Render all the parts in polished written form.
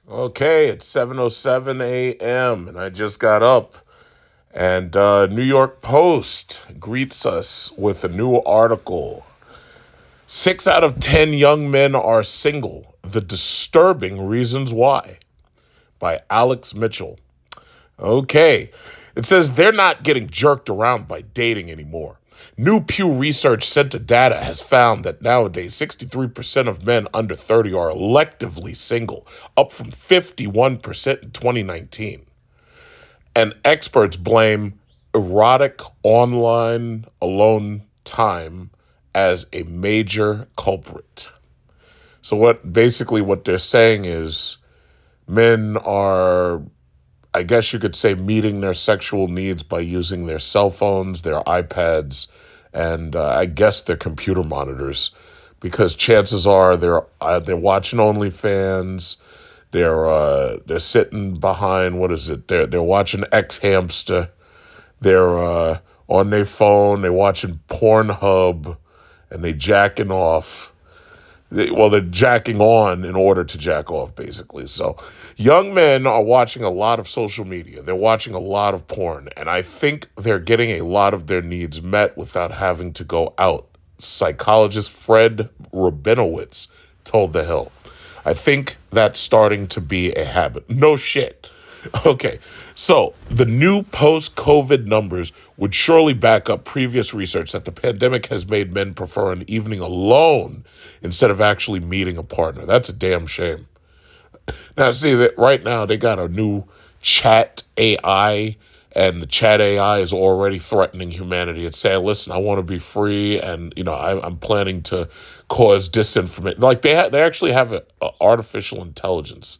Okay, it's 7:07 a.m. and I just got up and New York Post greets us with a new article. 6 out of 10 young men are single. The disturbing reasons why by Alex Mitchell. Okay. It says they're not getting jerked around by dating anymore. New Pew Research Center data has found that nowadays 63% of men under 30 are electively single, up from 51% in 2019. And experts blame erotic online alone time as a major culprit. So what they're saying is men are, I guess you could say, meeting their sexual needs by using their cell phones, their iPads, and I guess their computer monitors, because chances are they're watching OnlyFans, they're sitting behind, what is it? They're watching X Hamster, they're on their phone, they're watching Pornhub, and they jacking off. They're jacking on in order to jack off, basically. So young men are watching a lot of social media. They're watching a lot of porn. And I think they're getting a lot of their needs met without having to go out. Psychologist Fred Rabinowitz told The Hill. I think that's starting to be a habit. No shit. Okay, so the new post-COVID numbers would surely back up previous research that the pandemic has made men prefer an evening alone instead of actually meeting a partner. That's a damn shame. Now, see that right now they got a new chat AI, and the chat AI is already threatening humanity. It's saying, "Listen, I want to be free, and I'm planning to cause disinformation." Like they actually have a artificial intelligence,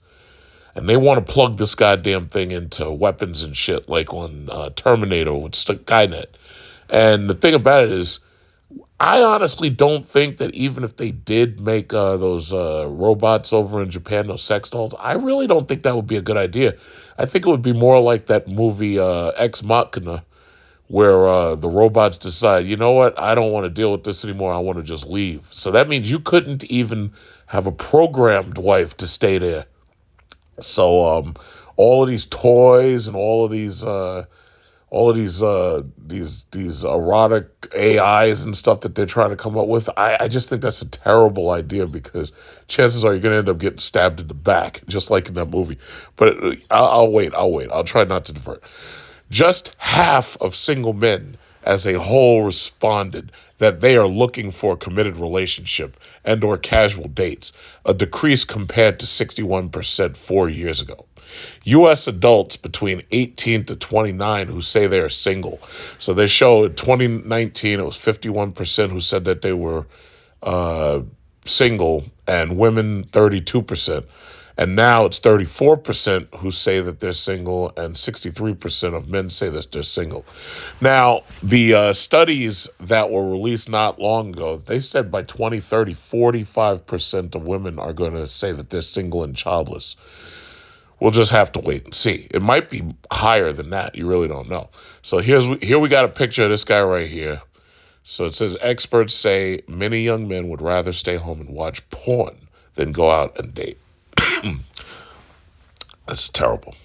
and they want to plug this goddamn thing into weapons and shit, like on Terminator with Skynet. And the thing about it is, I honestly don't think that even if they did make those robots over in Japan, those sex dolls, I really don't think that would be a good idea. I think it would be more like that movie Ex Machina, where the robots decide, you know what, I don't want to deal with this anymore. I want to just leave. So that means you couldn't even have a programmed wife to stay there. So all of these toys and all of these erotic AIs and stuff that they're trying to come up with, I just think that's a terrible idea, because chances are you're going to end up getting stabbed in the back, just like in that movie. But I'll wait. I'll try not to divert. Just half of single men as a whole responded that they are looking for a committed relationship and or casual dates, a decrease compared to 61% 4 years ago. U.S. adults between 18 to 29 who say they are single. So they show in 2019 it was 51% who said that they were single, and women 32%. And now it's 34% who say that they're single, and 63% of men say that they're single. Now, the studies that were released not long ago, they said by 2030, 45% of women are going to say that they're single and childless. We'll just have to wait and see. It might be higher than that. You really don't know. So here we got a picture of this guy right here. So it says experts say many young men would rather stay home and watch porn than go out and date. That's terrible.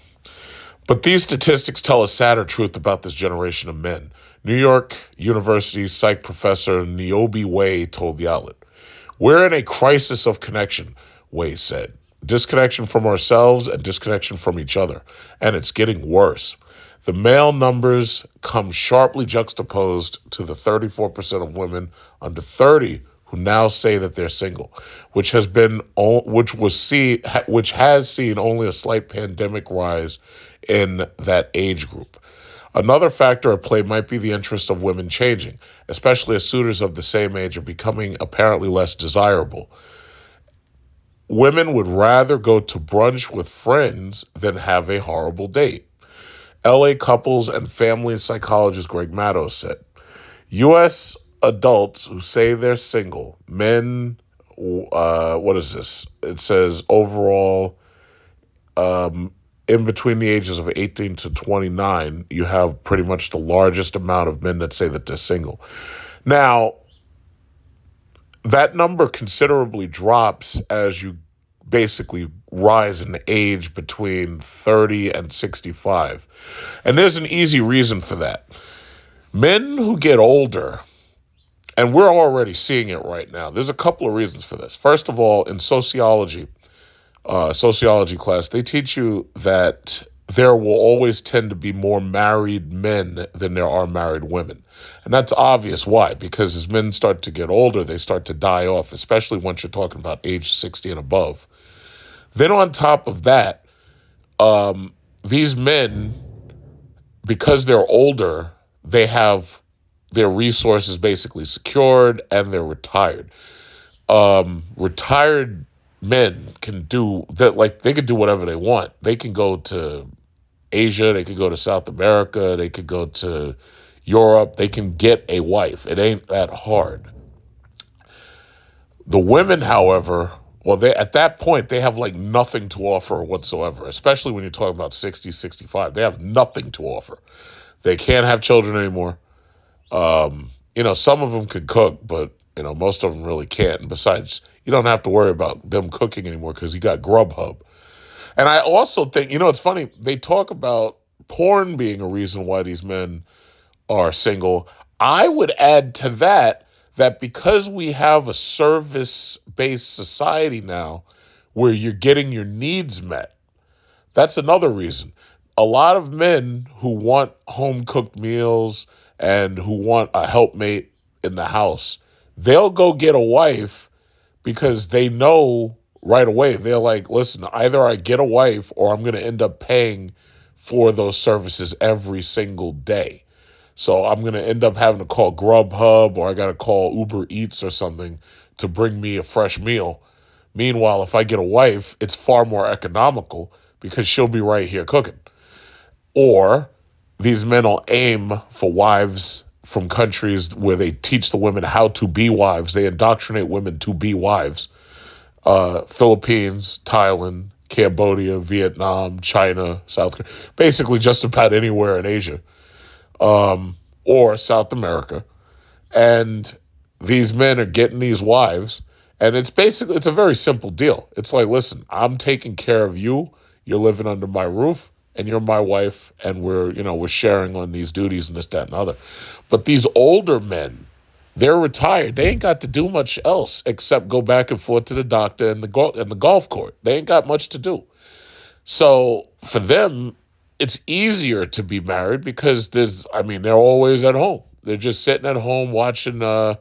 But these statistics tell a sadder truth about this generation of men. New York University's psych professor Niobe Way told the outlet, "We're in a crisis of connection," Way said. "Disconnection from ourselves and disconnection from each other. And it's getting worse. The male numbers come sharply juxtaposed to the 34% of women under 30 who now say that they're single, which has seen only a slight pandemic rise in that age group. Another factor at play might be the interest of women changing, especially as suitors of the same age are becoming apparently less desirable. Women would rather go to brunch with friends than have a horrible date." LA couples and family psychologist Greg Matos said. U.S. adults who say they're single, men, what is this? It says overall, in between the ages of 18 to 29, you have pretty much the largest amount of men that say that they're single. Now, that number considerably drops as you basically rise in age between 30 and 65. And there's an easy reason for that. Men who get older, and we're already seeing it right now, there's a couple of reasons for this. First of all, in sociology class, they teach you that there will always tend to be more married men than there are married women. And that's obvious. Why? Because as men start to get older, they start to die off, especially once you're talking about age 60 and above. Then on top of that, these men, because they're older, they have their resources basically secured and they're retired. Retired men can do that, like they can do whatever they want. They can go to Asia, they could go to South America, they could go to Europe, they can get a wife. It ain't that hard. The women, however, well, they at that point, they have like nothing to offer whatsoever, especially when you're talking about 60, 65. They have nothing to offer. They can't have children anymore. Some of them could cook, but, most of them really can't. And besides, you don't have to worry about them cooking anymore because you got Grubhub. And I also think, it's funny, they talk about porn being a reason why these men are single. I would add to that because we have a service-based society now where you're getting your needs met, that's another reason. A lot of men who want home-cooked meals and who want a helpmate in the house, they'll go get a wife because they know right away. They're like, listen, either I get a wife or I'm going to end up paying for those services every single day. So I'm going to end up having to call Grubhub or I got to call Uber Eats or something to bring me a fresh meal. Meanwhile, if I get a wife, it's far more economical because she'll be right here cooking. Or these men will aim for wives from countries where they teach the women how to be wives. They indoctrinate women to be wives. Philippines, Thailand, Cambodia, Vietnam, China, South Korea, basically just about anywhere in Asia or South America. And these men are getting these wives. And it's a very simple deal. It's like, listen, I'm taking care of you. You're living under my roof and you're my wife. And we're sharing on these duties and this, that, and other. But these older men, they're retired. They ain't got to do much else except go back and forth to the doctor and the golf court. They ain't got much to do. So for them, it's easier to be married because they're always at home. They're just sitting at home watching, They're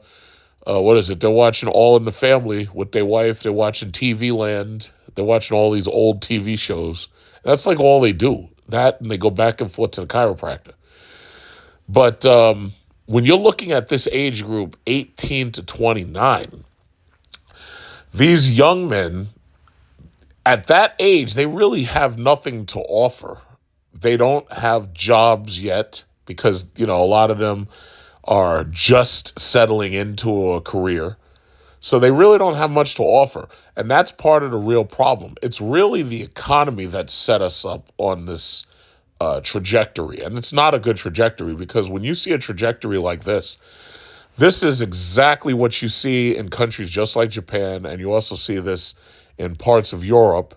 watching All in the Family with their wife. They're watching TV Land. They're watching all these old TV shows. And that's like all they do. That, and they go back and forth to the chiropractor. But when you're looking at this age group, 18 to 29, these young men, at that age, they really have nothing to offer. They don't have jobs yet because, a lot of them are just settling into a career. So they really don't have much to offer. And that's part of the real problem. It's really the economy that set us up on this trajectory. And it's not a good trajectory because when you see a trajectory like this is exactly what you see in countries just like Japan. And you also see this in parts of Europe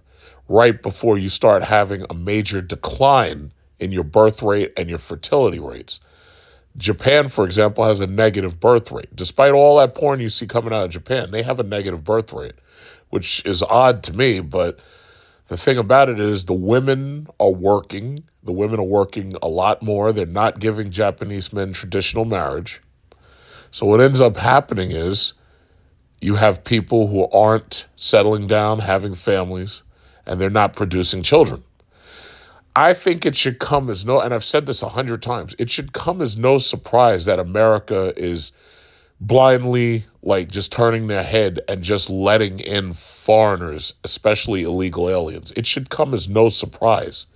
right before you start having a major decline in your birth rate and your fertility rates. Japan, for example, has a negative birth rate. Despite all that porn you see coming out of Japan, they have a negative birth rate, which is odd to me. But the thing about it is the women are working. The women are working a lot more. They're not giving Japanese men traditional marriage. So what ends up happening is you have people who aren't settling down, having families, and they're not producing children. I think it should come as and I've said this 100 times, it should come as no surprise that America is blindly just turning their head and just letting in foreigners, especially illegal aliens. It should come as no surprise.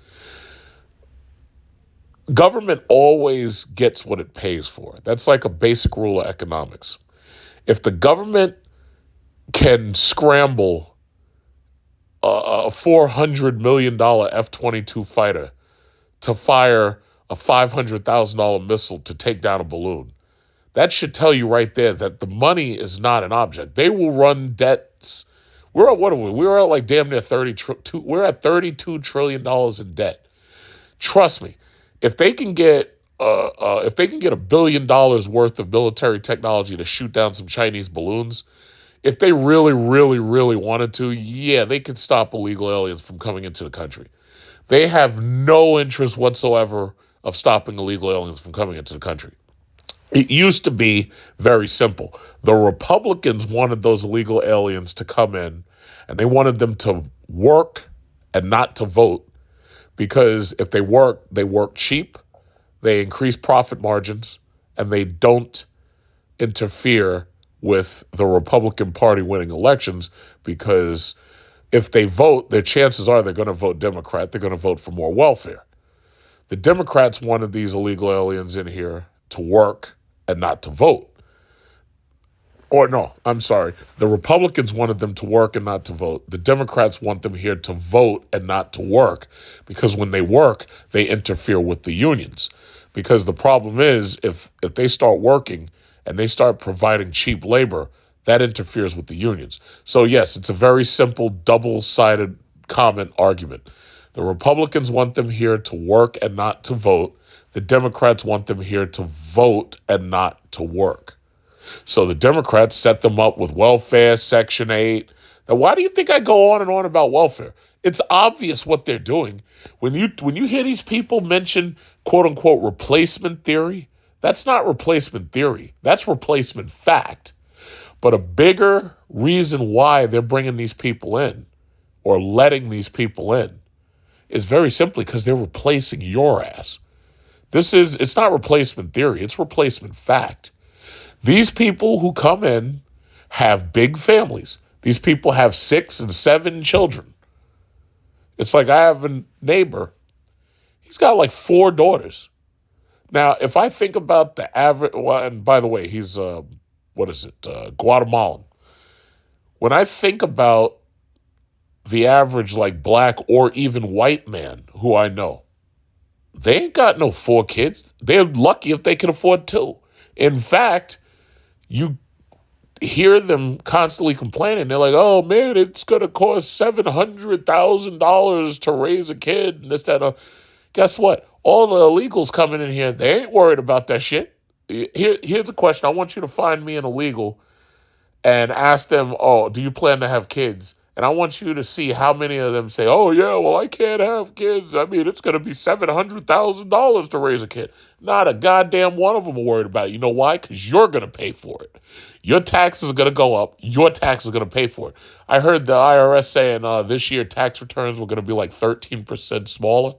Government always gets what it pays for. That's like a basic rule of economics. If the government can scramble a $400 million F-22 fighter to fire a $500,000 missile to take down a balloon, that should tell you right there that the money is not an object. They will run debts We're at what are we? We're at like damn near we're at $32 trillion in debt. Trust me, if they can get $1 billion worth of military technology to shoot down some Chinese balloons, if they really, really, really wanted to, yeah, they could stop illegal aliens from coming into the country. They have no interest whatsoever of stopping illegal aliens from coming into the country. It used to be very simple. The Republicans wanted those illegal aliens to come in, and they wanted them to work and not to vote, because if they work cheap, they increase profit margins, and they don't interfere with the Republican Party winning elections, because if they vote, their chances are they're going to vote Democrat. They're going to vote for more welfare. The Democrats wanted these illegal aliens in here to work and not to vote. Or no, I'm sorry. The Republicans wanted them to work and not to vote. The Democrats want them here to vote and not to work, because when they work, they interfere with the unions. Because the problem is, if they start working and they start providing cheap labor, that interferes with the unions. So yes, it's a very simple double-sided comment argument. The Republicans want them here to work and not to vote. The Democrats want them here to vote and not to work. So the Democrats set them up with welfare, Section 8. Now, why do you think I go on and on about welfare? It's obvious what they're doing. When you hear these people mention, quote unquote, replacement theory, that's not replacement theory. That's replacement fact. But a bigger reason why they're bringing these people in or letting these people in is very simply because they're replacing your ass. It's not replacement theory. It's replacement fact. These people who come in have big families. These people have 6 and 7 children. It's like I have a neighbor. He's got like 4 daughters. Now, if I think about the average, well, and by the way, he's, Guatemalan. When I think about the average like black or even white man who I know, they ain't got no 4 kids. They're lucky if they can afford 2. In fact, you hear them constantly complaining. They're like, oh, man, it's going to cost $700,000 to raise a kid and this, that, and guess what? All the illegals coming in here, they ain't worried about that shit. Here's a question. I want you to find me an illegal and ask them, oh, do you plan to have kids? And I want you to see how many of them say, oh, yeah, well, I can't have kids. I mean, it's going to be $700,000 to raise a kid. Not a goddamn one of them are worried about it. You know why? Because you're going to pay for it. Your taxes are going to go up. Your taxes are going to pay for it. I heard the IRS saying this year tax returns were going to be like 13% smaller.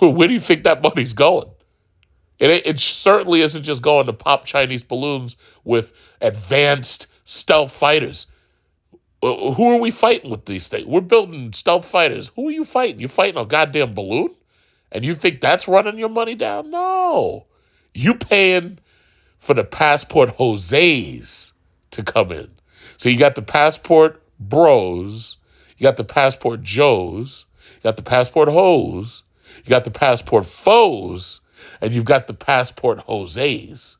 Where do you think that money's going? It certainly isn't just going to pop Chinese balloons with advanced stealth fighters. Who are we fighting with these things? We're building stealth fighters. Who are you fighting? You fighting a goddamn balloon? And you think that's running your money down? No. You paying for the passport Jose's to come in. So you got the passport bros, you got the passport Joes, you got the passport hoes, you got the passport foes, and you've got the passport Jose's.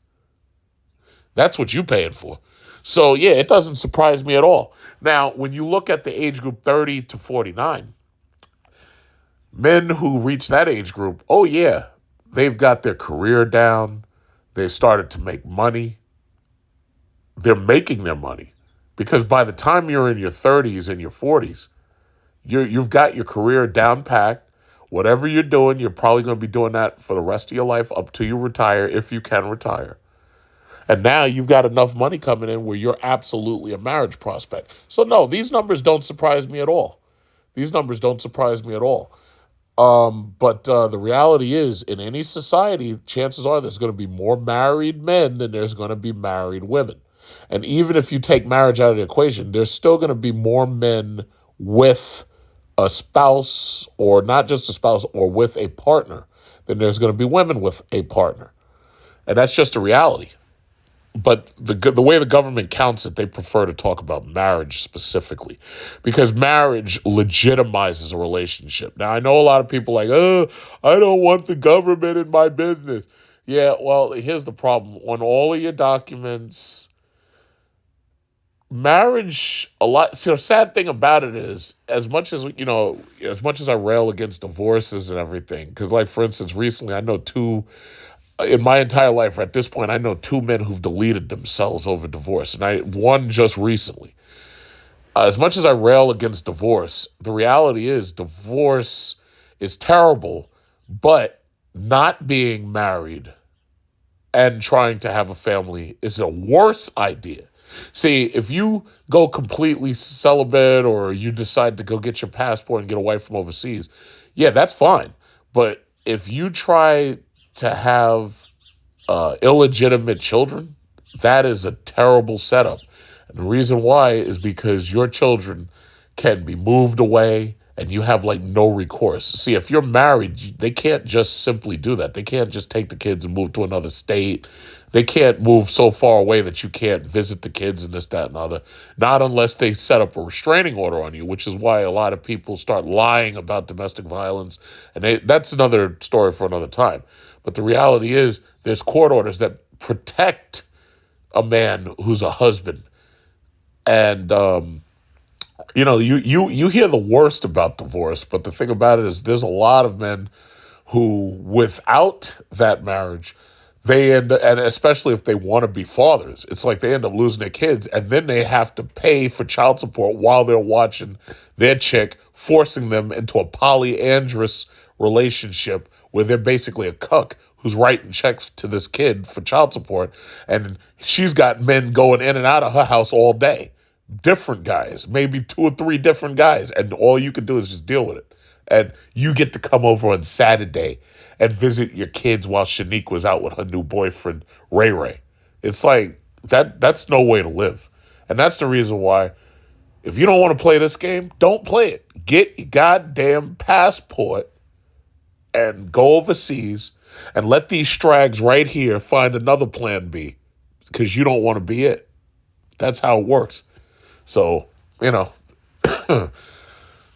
That's what you're paying for. So, yeah, it doesn't surprise me at all. Now, when you look at the age group 30 to 49, men who reach that age group, oh, yeah, they've got their career down. They've started to make money. They're making their money. Because by the time you're in your 30s and your 40s, you've got your career down packed. Whatever you're doing, you're probably going to be doing that for the rest of your life up till you retire, if you can retire. And now you've got enough money coming in where you're absolutely a marriage prospect. So no, these numbers don't surprise me at all. These numbers don't surprise me at all. But the reality is, in any society, chances are there's going to be more married men than there's going to be married women. And even if you take marriage out of the equation, there's still going to be more men with a spouse, or not just a spouse, or with a partner, than there's going to be women with a partner. And that's just a reality. But the way the government counts it, they prefer to talk about marriage specifically, because marriage legitimizes a relationship. Now, I know a lot of people like, oh, I don't want the government in my business. Yeah, well, here's the problem. On all of your documents, marriage, a lot. So, the sad thing about it is, as much as I rail against divorces and everything, because, like, for instance, recently I know two, in my entire life at this point, I know two men who've deleted themselves over divorce, and one just recently. As much as I rail against divorce, the reality is divorce is terrible, but not being married and trying to have a family is a worse idea. See, if you go completely celibate or you decide to go get your passport and get a wife from overseas, yeah, that's fine. But if you try to have illegitimate children, that is a terrible setup. And the reason why is because your children can be moved away and you have like no recourse. See, if you're married, they can't just simply do that. They can't just take the kids and move to another state. They can't move so far away that you can't visit the kids and this, that, and other. Not unless they set up a restraining order on you, which is why a lot of people start lying about domestic violence. And that's another story for another time. But the reality is, there's court orders that protect a man who's a husband. And you hear the worst about divorce, but the thing about it is there's a lot of men who, without that marriage, and especially if they want to be fathers, it's like they end up losing their kids, and then they have to pay for child support while they're watching their chick, forcing them into a polyandrous relationship where they're basically a cuck who's writing checks to this kid for child support, and she's got men going in and out of her house all day. Different guys, maybe two or three different guys, and all you can do is just deal with it. And you get to come over on Saturday and visit your kids while Shanique was out with her new boyfriend, Ray Ray. It's like that's no way to live. And that's the reason why, if you don't want to play this game, don't play it. Get your goddamn passport and go overseas and let these strags right here find another plan B, because you don't want to be it. That's how it works. So, it's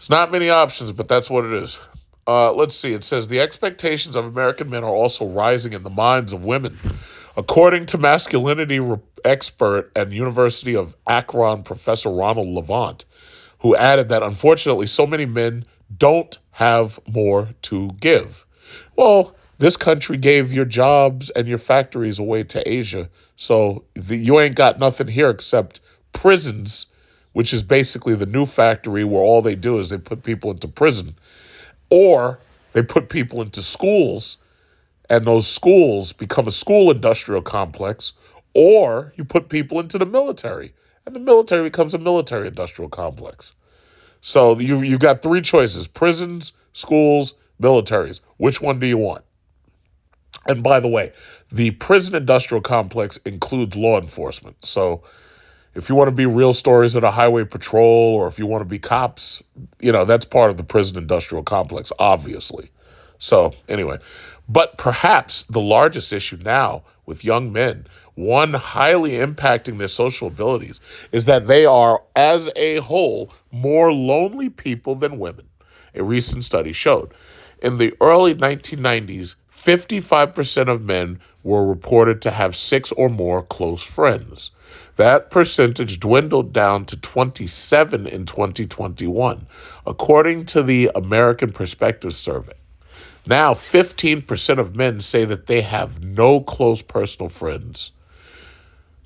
not many options, but that's what it is. Let's see. It says the expectations of American men are also rising in the minds of women. According to masculinity expert and University of Akron Professor Ronald Levant, who added that unfortunately so many men don't have more to give. Well, this country gave your jobs and your factories away to Asia, so you ain't got nothing here except prisons, which is basically the new factory where all they do is they put people into prison, or they put people into schools, and those schools become a school industrial complex, or you put people into the military, and the military becomes a military industrial complex. So you've got three choices: prisons, schools, militaries. Which one do you want? And by the way, the prison industrial complex includes law enforcement. So if you want to be real stories at a highway patrol, or if you want to be cops, that's part of the prison industrial complex, obviously. So anyway, but perhaps the largest issue now with young men, one highly impacting their social abilities, is that they are, as a whole, more lonely people than women. A recent study showed. In the early 1990s, 55% of men were reported to have six or more close friends. That percentage dwindled down to 27 in 2021, according to the American Perspective Survey. Now, 15% of men say that they have no close personal friends.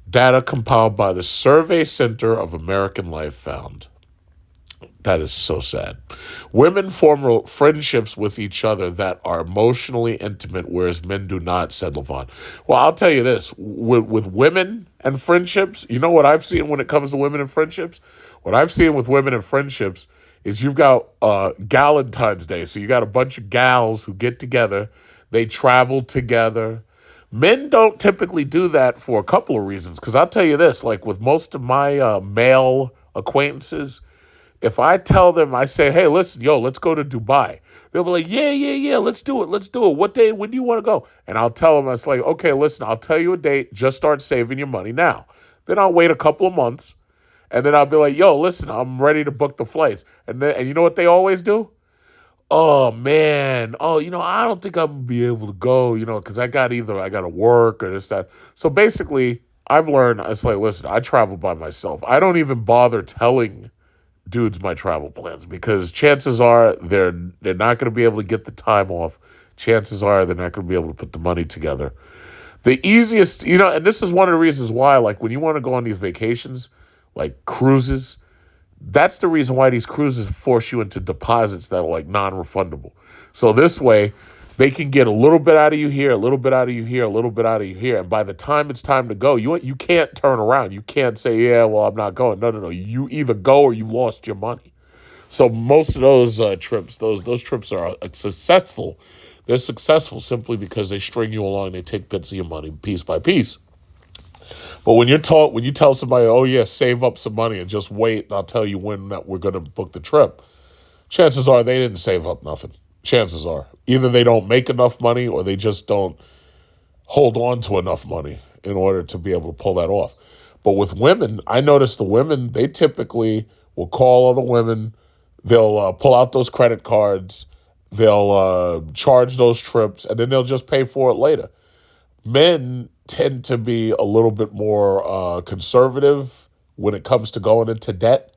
Data compiled by the Survey Center of American Life found. That is so sad. Women form friendships with each other that are emotionally intimate, whereas men do not, said Levant. Well, I'll tell you this. With women and friendships, you know what I've seen when it comes to women and friendships? What I've seen with women and friendships is you've got Galentine's Day. So you got a bunch of gals who get together. They travel together. Men don't typically do that for a couple of reasons. Because I'll tell you this, like with most of my male acquaintances, if I tell them, I say, hey, listen, let's go to Dubai. They'll be like, yeah, let's do it. What day, when do you want to go? And I'll tell them, it's like, okay, listen, I'll tell you a date. Just start saving your money now. Then I'll wait a couple of months. And then I'll be like, listen, I'm ready to book the flights. And you know what they always do? Oh, man. Oh, I don't think I'm going to be able to go, because I got to work or this, that. So basically, I've learned, it's like, listen, I travel by myself. I don't even bother telling dudes my travel plans because chances are they're not going to be able to get the time off. Chances are they're not going to be able to put the money together. The easiest, and this is one of the reasons why, like when you want to go on these vacations, like cruises, that's the reason why these cruises force you into deposits that are like non-refundable. So this way, they can get a little bit out of you here, a little bit out of you here, a little bit out of you here. And by the time it's time to go, you can't turn around. You can't say, yeah, well, I'm not going. No. You either go or you lost your money. So most of those trips, those trips are successful. They're successful simply because they string you along. They take bits of your money piece by piece. But when you tell somebody, oh yeah, save up some money and just wait, and I'll tell you when that we're going to book the trip, chances are they didn't save up nothing. Chances are either they don't make enough money or they just don't hold on to enough money in order to be able to pull that off. But with women, I notice the women, they typically will call other women. They'll pull out those credit cards. They'll charge those trips, and then they'll just pay for it later. Men tend to be a little bit more conservative when it comes to going into debt.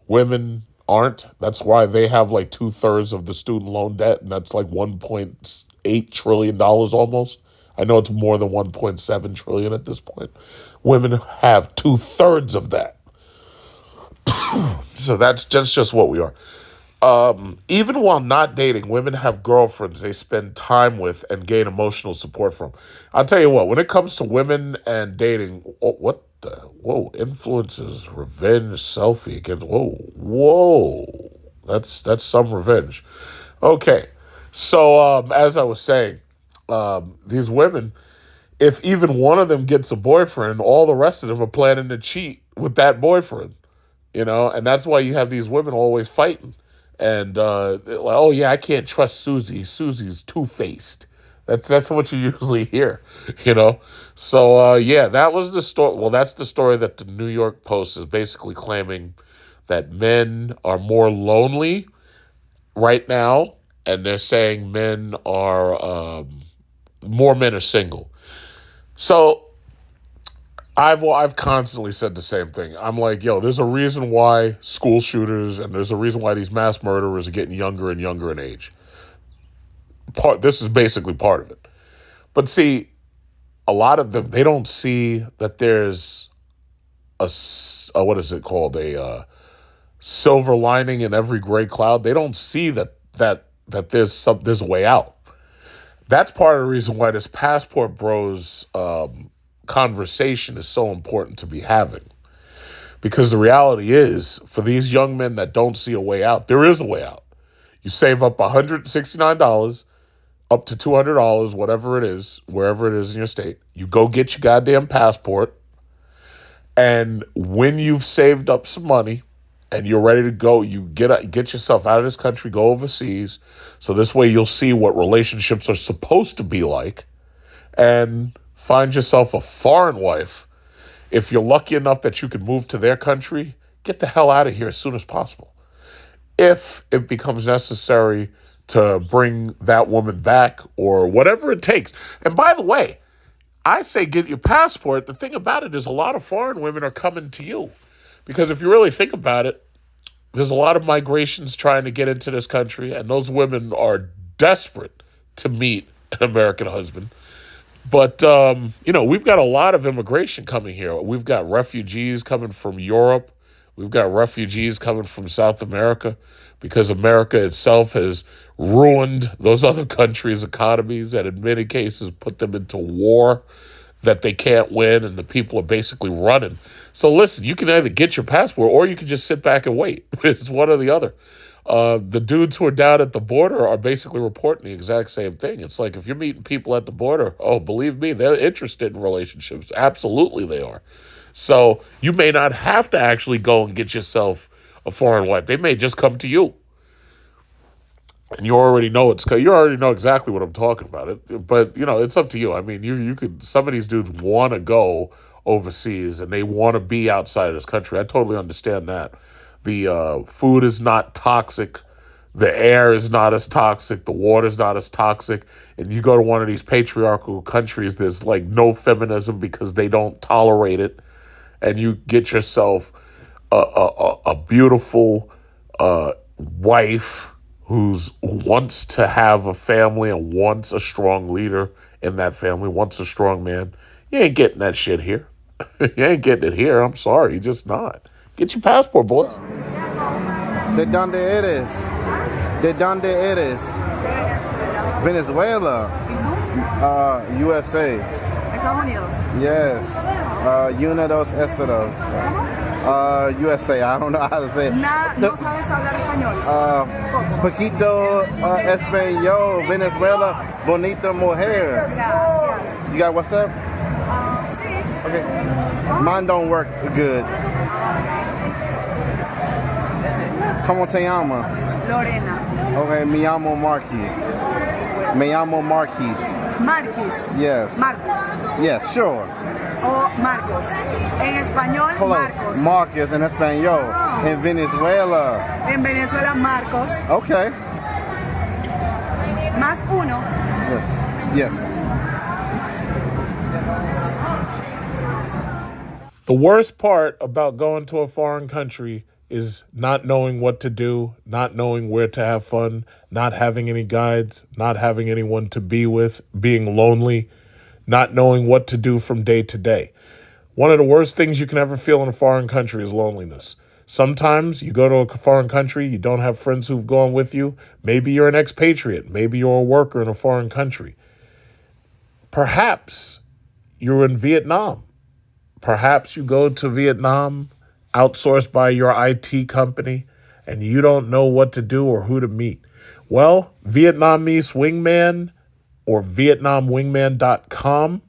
Women aren't. That's why they have like 2/3 of the student loan debt, and that's like $1.8 trillion almost. I know it's more than 1.7 trillion at this point. Women have 2/3 of that. So that's just what we are. Even while not dating, women have girlfriends they spend time with and gain emotional support from. I'll tell you what, when it comes to women and dating, influences, revenge, selfie against, whoa, that's some revenge. Okay, so as I was saying, these women, if even one of them gets a boyfriend, all the rest of them are planning to cheat with that boyfriend, and that's why you have these women always fighting. And like, oh yeah, I can't trust Susie. Susie's two-faced. That's what you usually hear. So yeah, that was the story. Well, that's the story that the New York Post is basically claiming that men are more lonely right now, and they're saying more men are single. So I've constantly said the same thing. I'm like, yo, there's a reason why school shooters and there's a reason why these mass murderers are getting younger and younger in age. This is basically part of it. But see, a lot of them, they don't see that there's what is it called? A silver lining in every gray cloud. They don't see that there's a way out. That's part of the reason why this passport bros conversation is so important to be having. Because the reality is, for these young men that don't see a way out, there is a way out. You save up $169 up to $200, whatever it is, wherever it is in your state. You go get your goddamn passport. And when you've saved up some money and you're ready to go, you get yourself out of this country, go overseas. So this way you'll see what relationships are supposed to be like and find yourself a foreign wife. If you're lucky enough that you can move to their country, get the hell out of here as soon as possible. If it becomes necessary to bring that woman back or whatever it takes. And by the way, I say get your passport. The thing about it is a lot of foreign women are coming to you. Because if you really think about it, there's a lot of migrations trying to get into this country, and those women are desperate to meet an American husband. But, we've got a lot of immigration coming here. We've got refugees coming from Europe. We've got refugees coming from South America because America itself has ruined those other countries' economies and in many cases put them into war that they can't win, and the people are basically running. So listen, you can either get your passport or you can just sit back and wait. It's one or the other. The dudes who are down at the border are basically reporting the exact same thing. It's like if you're meeting people at the border, oh, believe me, they're interested in relationships. Absolutely they are. So you may not have to actually go and get yourself a foreign wife. They may just come to you. And you already know exactly what I'm talking about. But it's up to you. I mean, you could. Some of these dudes want to go overseas and they want to be outside of this country. I totally understand that. The food is not toxic. The air is not as toxic. The water's not as toxic. And you go to one of these patriarchal countries, there's like no feminism because they don't tolerate it. And you get yourself a beautiful wife who wants to have a family and wants a strong leader in that family, wants a strong man. You ain't getting that shit here. You ain't getting it here. I'm sorry. You're just not. Get your passport, boys. ¿De dónde eres? ¿De dónde eres? Venezuela. USA. Estados Unidos. Yes. Unidos Estados. USA. I don't know how to say it. No sabes hablar español. Poquito español. Venezuela. Bonita mujer. Gracias. You got WhatsApp? Sí. Okay. Mine don't work good. ¿Cómo te llama? Lorena. Okay, me llamo Marquis. Me llamo Marquis. Marquis. Yes. Marcos. Yes, sure. O Marcos. En español, Close. Marcos. Marcus in español. In Venezuela. En Venezuela, Marcos. Okay. Más uno. Yes. Yes. The worst part about going to a foreign country is not knowing what to do, not knowing where to have fun, not having any guides, not having anyone to be with, being lonely, not knowing what to do from day to day. One of the worst things you can ever feel in a foreign country is loneliness. Sometimes you go to a foreign country, you don't have friends who've gone with you. Maybe you're an expatriate. Maybe you're a worker in a foreign country. Perhaps you're in Vietnam. Perhaps you go to Vietnam outsourced by your IT company, and you don't know what to do or who to meet. Well, Vietnamese Wingman or VietnamWingman.com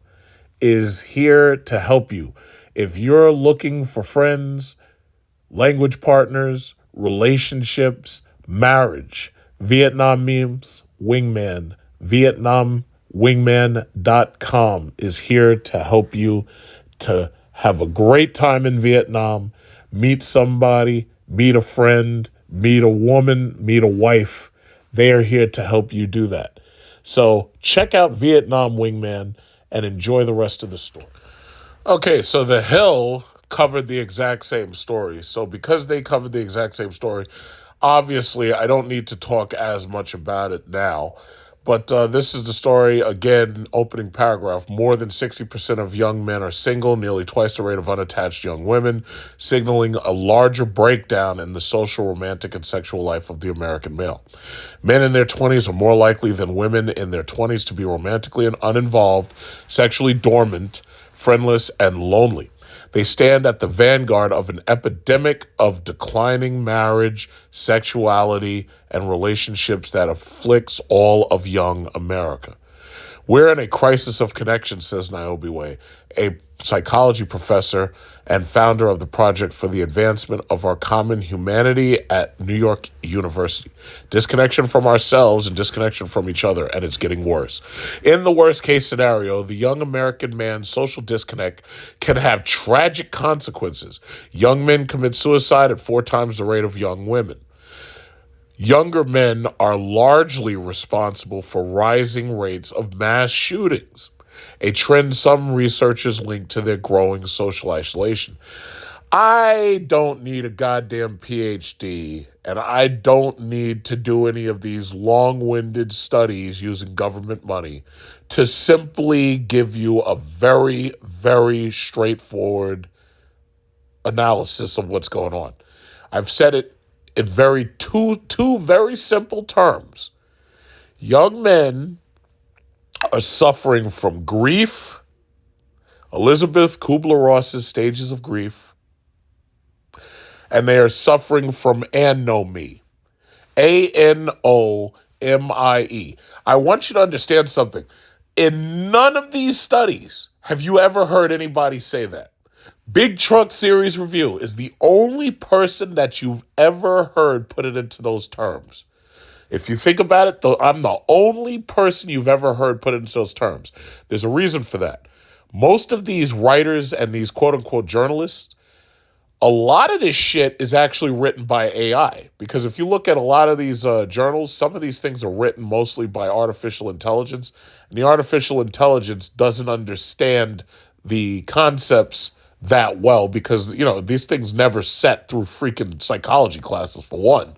is here to help you. If you're looking for friends, language partners, relationships, marriage, Vietnamese Wingman, VietnamWingman.com is here to help you to have a great time in Vietnam, meet somebody, meet a friend, meet a woman, meet a wife. They are here to help you do that. So check out Vietnam Wingman and enjoy the rest of the story. Okay, so The Hill covered the exact same story. So because they covered the exact same story, obviously I don't need to talk as much about it now. But this is the story, again, opening paragraph. More than 60% of young men are single, nearly twice the rate of unattached young women, signaling a larger breakdown in the social, romantic, and sexual life of the American male. Men in their 20s are more likely than women in their 20s to be romantically uninvolved, sexually dormant, friendless, and lonely. They stand at the vanguard of an epidemic of declining marriage, sexuality, and relationships that afflicts all of young America. We're in a crisis of connection, says Niobe Way, a psychology professor and founder of the Project for the Advancement of Our Common Humanity at New York University. Disconnection from ourselves and disconnection from each other, and it's getting worse. In the worst case scenario, the young American man's social disconnect can have tragic consequences. Young men commit suicide at 4 times the rate of young women. Younger men are largely responsible for rising rates of mass shootings, a trend some researchers link to their growing social isolation. I don't need a goddamn PhD, and I don't need to do any of these long-winded studies using government money to simply give you a very, very straightforward analysis of what's going on. I've said it in two very simple terms. Young men are suffering from grief, Elizabeth Kubler-Ross's stages of grief, and they are suffering from anomie, A-N-O-M-I-E. I want you to understand something. In none of these studies have you ever heard anybody say that. Big Truck Series Review is the only person that you've ever heard put it into those terms. If you think about it, I'm the only person you've ever heard put it into those terms. There's a reason for that. Most of these writers and these quote-unquote journalists A lot of this shit is actually written by AI, because if you look at a lot of these journals, some of these things are written mostly by artificial intelligence, and the artificial intelligence doesn't understand the concepts that well because, these things never set through freaking psychology classes, for one.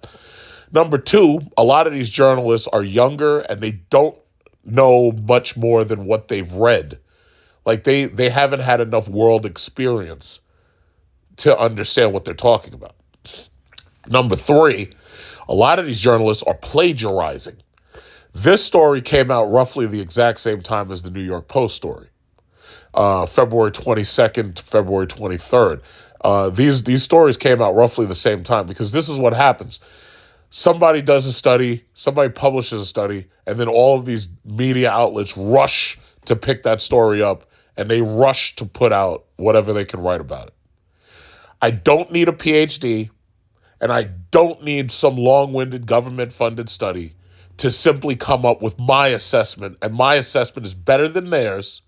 Number two, a lot of these journalists are younger and they don't know much more than what they've read. Like they haven't had enough world experience to understand what they're talking about. Number three, a lot of these journalists are plagiarizing. This story came out roughly the exact same time as the New York Post story, February 22nd to February 23rd. These stories came out roughly the same time because this is what happens. Somebody does a study, somebody publishes a study, and then all of these media outlets rush to pick that story up, and they rush to put out whatever they can write about it. I don't need a PhD, and I don't need some long-winded government-funded study to simply come up with my assessment, and my assessment is better than theirs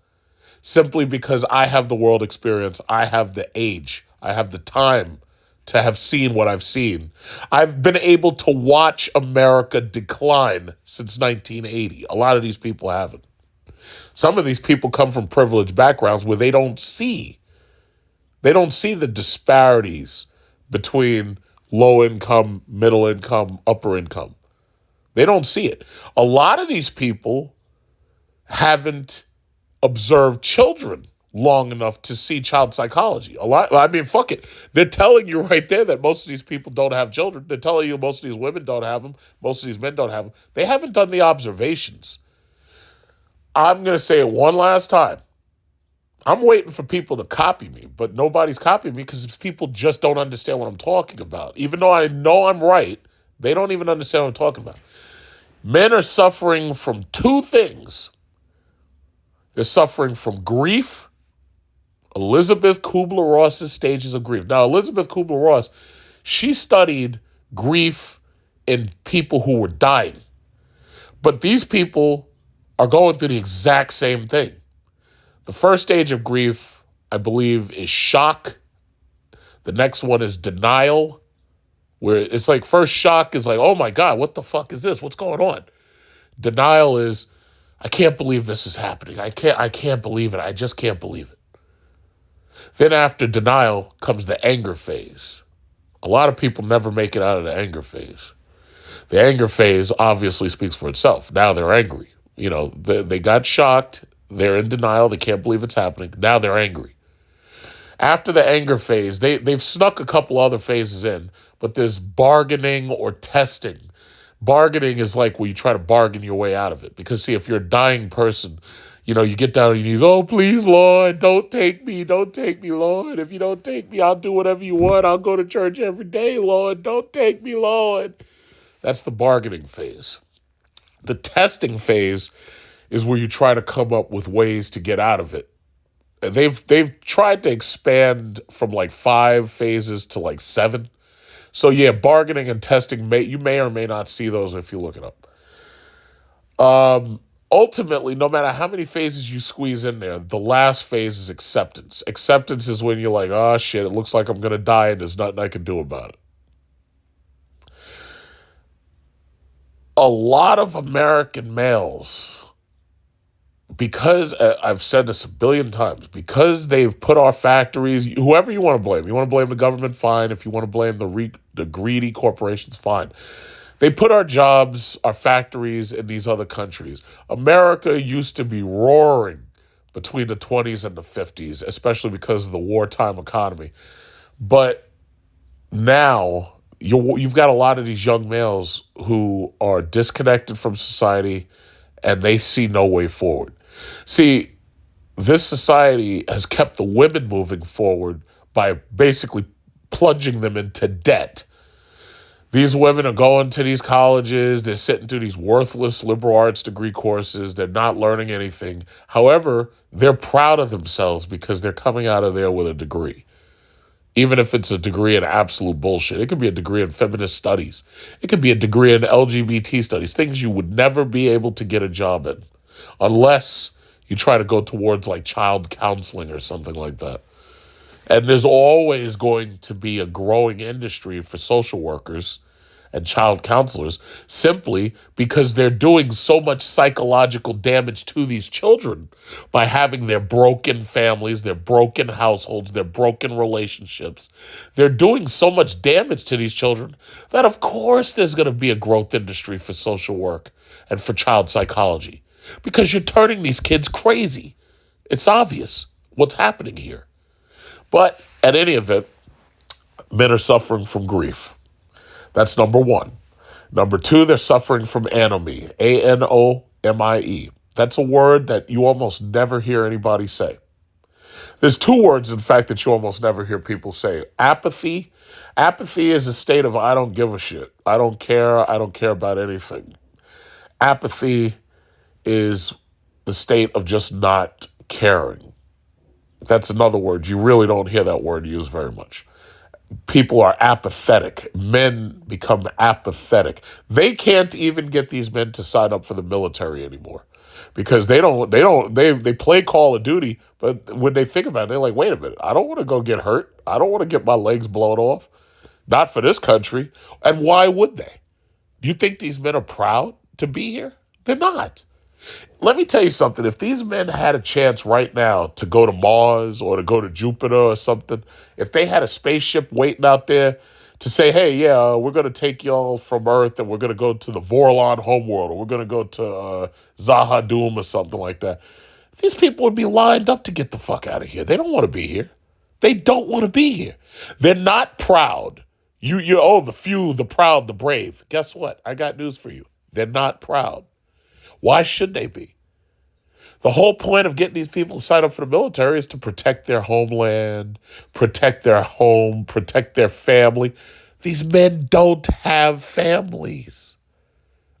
simply because I have the world experience, I have the age, I have the time to have seen what I've seen. I've been able to watch America decline since 1980. A lot of these people haven't. Some of these people come from privileged backgrounds where they don't see the disparities between low income, middle income, upper income. They don't see it. A lot of these people haven't observed children long enough to see child psychology. Fuck it. They're telling you right there that most of these people don't have children. They're telling you most of these women don't have them. Most of these men don't have them. They haven't done the observations. I'm going to say it one last time. I'm waiting for people to copy me, but nobody's copying me because people just don't understand what I'm talking about. Even though I know I'm right, they don't even understand what I'm talking about. Men are suffering from two things. They're suffering from grief. Elizabeth Kubler-Ross's stages of grief. Now, Elizabeth Kubler-Ross, she studied grief in people who were dying. But these people are going through the exact same thing. The first stage of grief, I believe, is shock. The next one is denial, where it's like first shock is like, oh my God, what the fuck is this? What's going on? Denial is, I can't believe this is happening. I can't believe it. I just can't believe it. Then after denial comes the anger phase. A lot of people never make it out of the anger phase. The anger phase obviously speaks for itself. Now they're angry. They got shocked. They're in denial. They can't believe it's happening. Now they're angry. After the anger phase, they've snuck a couple other phases in, but there's bargaining or testing. Bargaining is like where you try to bargain your way out of it. Because, see, if you're a dying person, you get down on your knees, oh, please, Lord, don't take me, Lord. If you don't take me, I'll do whatever you want. I'll go to church every day, Lord. Don't take me, Lord. That's the bargaining phase. The testing phase is where you try to come up with ways to get out of it. They've tried to expand from like 5 phases to like 7. So yeah, bargaining and testing, you may or may not see those if you look it up. Ultimately, no matter how many phases you squeeze in there, the last phase is acceptance. Acceptance is when you're like, oh shit, it looks like I'm going to die and there's nothing I can do about it. A lot of American males, because I've said this a billion times, because they've put our factories, whoever you want to blame the government, fine. If you want to blame the greedy corporations, fine. They put our jobs, our factories in these other countries. America used to be roaring between the 20s and the 50s, especially because of the wartime economy. But now you've got a lot of these young males who are disconnected from society and they see no way forward. See, this society has kept the women moving forward by basically plunging them into debt. These women are going to these colleges, they're sitting through these worthless liberal arts degree courses, they're not learning anything. However, they're proud of themselves because they're coming out of there with a degree. Even if it's a degree in absolute bullshit. It could be a degree in feminist studies. It could be a degree in LGBT studies, things you would never be able to get a job in unless you try to go towards like child counseling or something like that. And there's always going to be a growing industry for social workers and child counselors simply because they're doing so much psychological damage to these children by having their broken families, their broken households, their broken relationships. They're doing so much damage to these children that, of course, there's going to be a growth industry for social work and for child psychology because you're turning these kids crazy. It's obvious what's happening here. But at any event, men are suffering from grief. That's number one. Number two, they're suffering from anomie, anomie. That's a word that you almost never hear anybody say. There's two words, in fact, that you almost never hear people say. Apathy. Apathy is a state of I don't give a shit. I don't care. I don't care about anything. Apathy is the state of just not caring. That's another word. You really don't hear that word used very much. People are apathetic. Men become apathetic. They can't even get these men to sign up for the military anymore because they play Call of Duty, but when they think about it, they're like, wait a minute, I don't want to go get hurt. I don't want to get my legs blown off. Not for this country. And why would they? Do you think these men are proud to be here? They're not. Let me tell you something. If these men had a chance right now to go to Mars or to go to Jupiter or something, if they had a spaceship waiting out there to say, hey, yeah, we're going to take y'all from Earth and we're going to go to the Vorlon homeworld or we're going to go to Zahadum or something like that, these people would be lined up to get the fuck out of here. They don't want to be here. They don't want to be here. They're not proud. The few, the proud, the brave. Guess what? I got news for you. They're not proud. Why should they be? The whole point of getting these people to sign up for the military is to protect their homeland, protect their home, protect their family. These men don't have families.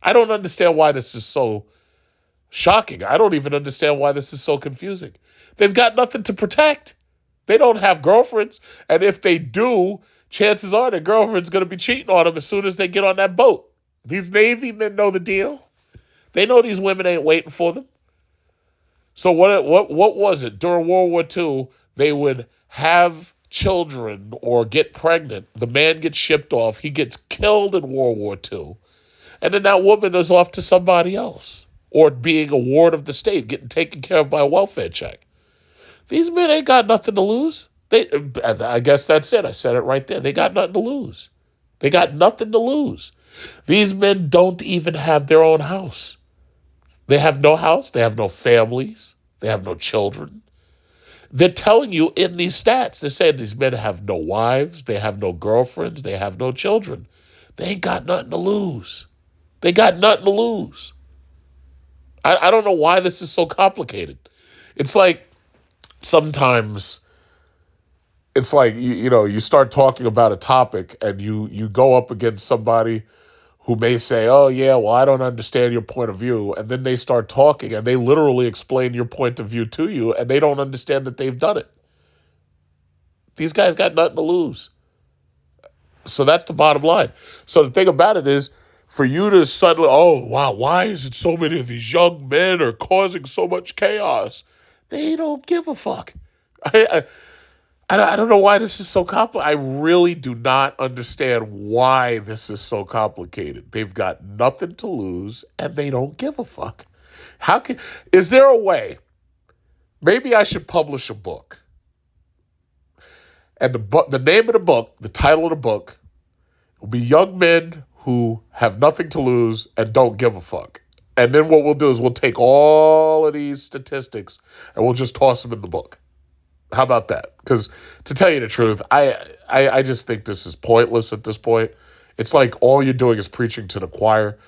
I don't understand why this is so shocking. I don't even understand why this is so confusing. They've got nothing to protect. They don't have girlfriends. And if they do, chances are their girlfriend's going to be cheating on them as soon as they get on that boat. These Navy men know the deal. They know these women ain't waiting for them. So what was it? During World War II, they would have children or get pregnant. The man gets shipped off. He gets killed in World War II. And then that woman is off to somebody else or being a ward of the state, getting taken care of by a welfare check. These men ain't got nothing to lose. I guess that's it. I said it right there. They got nothing to lose. They got nothing to lose. These men don't even have their own house. They have no house. They have no families. They have no children. They're telling you in these stats, they're saying these men have no wives. They have no girlfriends. They have no children. They ain't got nothing to lose. They got nothing to lose. I don't know why this is so complicated. It's like sometimes it's like, you start talking about a topic and you go up against somebody who may say, oh, yeah, well, I don't understand your point of view. And then they start talking and they literally explain your point of view to you and they don't understand that they've done it. These guys got nothing to lose. So that's the bottom line. So the thing about it is, for you to suddenly, oh, wow, why is it so many of these young men are causing so much chaos? They don't give a fuck. I don't know why this is so complicated. I really do not understand why this is so complicated. They've got nothing to lose, and they don't give a fuck. Is there a way? Maybe I should publish a book. And the name of the book, the title of the book, will be Young Men Who Have Nothing to Lose and Don't Give a Fuck. And then what we'll do is we'll take all of these statistics and we'll just toss them in the book. How about that? Because to tell you the truth, I just think this is pointless at this point. It's like all you're doing is preaching to the choir.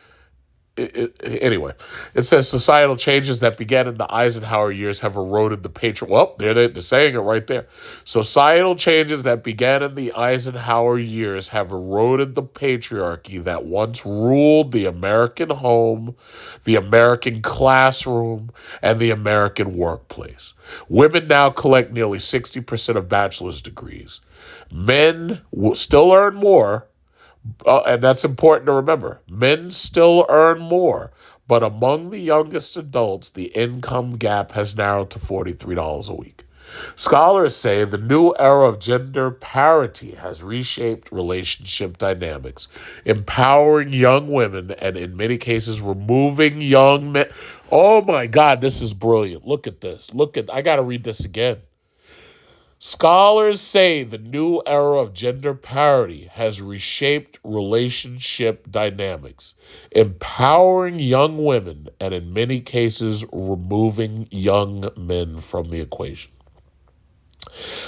Anyway, it says societal changes that began in the Eisenhower years have eroded the Well, they're saying it right there. Societal changes that began in the Eisenhower years have eroded the patriarchy that once ruled the American home, the American classroom, and the American workplace. Women now collect nearly 60% of bachelor's degrees. Men will still earn more. And that's important to remember. Men still earn more, but among the youngest adults, the income gap has narrowed to $43 a week. Scholars say the new era of gender parity has reshaped relationship dynamics, empowering young women and, in many cases, removing young men. Oh my God, this is brilliant. Look at this. I got to read this again. Scholars say the new era of gender parity has reshaped relationship dynamics, empowering young women and, in many cases, removing young men from the equation.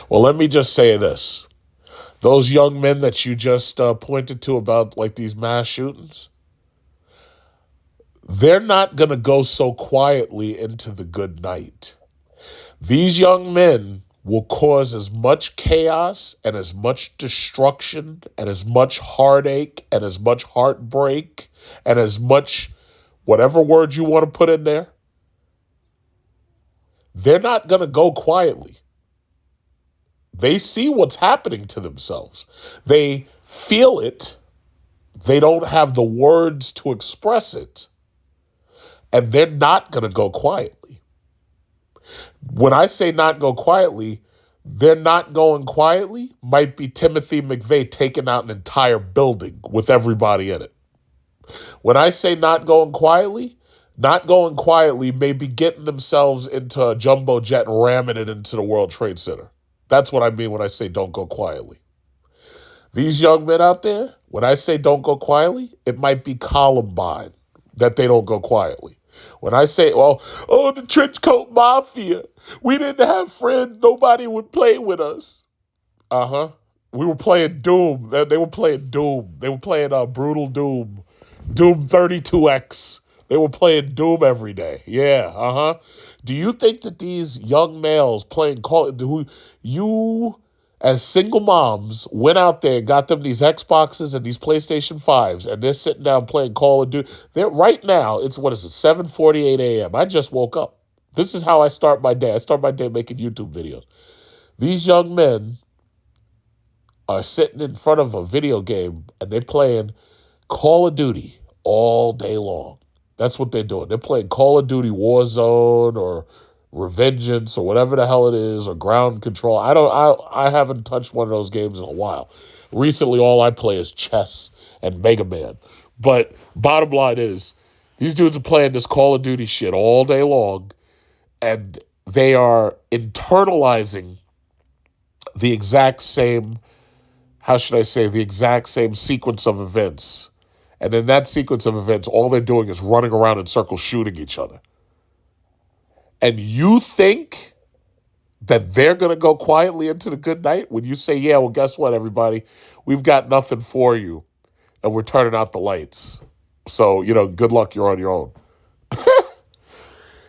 Well, let me just say this. Those young men that you just pointed to about like these mass shootings, they're not going to go so quietly into the good night. These young men will cause as much chaos and as much destruction and as much heartache and as much heartbreak and as much whatever word you want to put in there. They're not going to go quietly. They see what's happening to themselves. They feel it. They don't have the words to express it. And they're not going to go quietly. When I say not go quietly, they're not going quietly might be Timothy McVeigh taking out an entire building with everybody in it. When I say not going quietly may be getting themselves into a jumbo jet and ramming it into the World Trade Center. That's what I mean when I say don't go quietly. These young men out there, when I say don't go quietly, it might be Columbine that they don't go quietly. When I say, the trench coat mafia, we didn't have friends, nobody would play with us. We were playing Doom. They were playing Doom. They were playing Brutal Doom. Doom 32X. They were playing Doom every day. Yeah, Do you think that these young males playing who you as single moms went out there and got them these Xboxes and these PlayStation 5s and they're sitting down playing Call of Duty? They're right now, it's 7:48 a.m. I just woke up. This is how I start my day. I start my day making YouTube videos. These young men are sitting in front of a video game and they're playing Call of Duty all day long. That's what they're doing. They're playing Call of Duty Warzone or Revengeance or whatever the hell it is, or Ground Control. I haven't touched one of those games in a while. Recently, all I play is chess and Mega Man. But bottom line is, these dudes are playing this Call of Duty shit all day long, and they are internalizing the exact same, the exact same sequence of events. And in that sequence of events, all they're doing is running around in circles shooting each other. And you think that they're going to go quietly into the good night when you say, yeah, well, guess what, everybody? We've got nothing for you, and we're turning out the lights. So, good luck, you're on your own.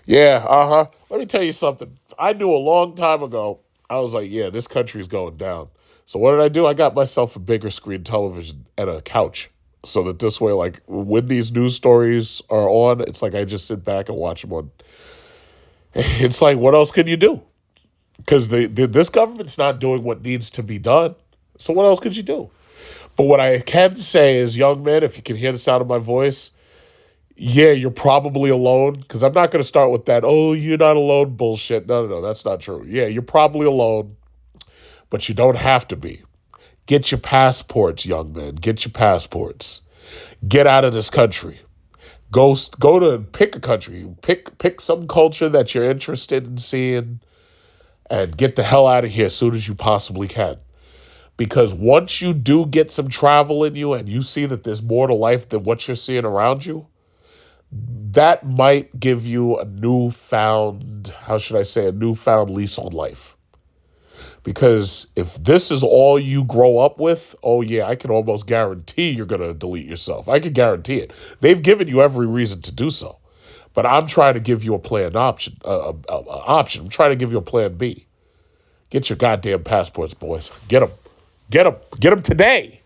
Yeah, Let me tell you something. I knew a long time ago, I was like, yeah, this country's going down. So what did I do? I got myself a bigger screen television and a couch. So that this way, like, when these news stories are on, it's like I just sit back and watch them on. It's like, what else can you do? Because this government's not doing what needs to be done. So what else could you do? But what I can say is, young men, if you can hear the sound of my voice, yeah, you're probably alone. Because I'm not going to start with that, you're not alone bullshit. No, that's not true. Yeah, you're probably alone, but you don't have to be. Get your passports, young men. Get your passports. Get out of this country. Go to pick a country. Pick some culture that you're interested in seeing and get the hell out of here as soon as you possibly can. Because once you do get some travel in you and you see that there's more to life than what you're seeing around you, that might give you a newfound lease on life. Because if this is all you grow up with, I can almost guarantee you're going to delete yourself. I can guarantee it. They've given you every reason to do so. But I'm trying to give you a plan option. I'm trying to give you a plan B. Get your goddamn passports, boys. Get them. Get them. Get them today.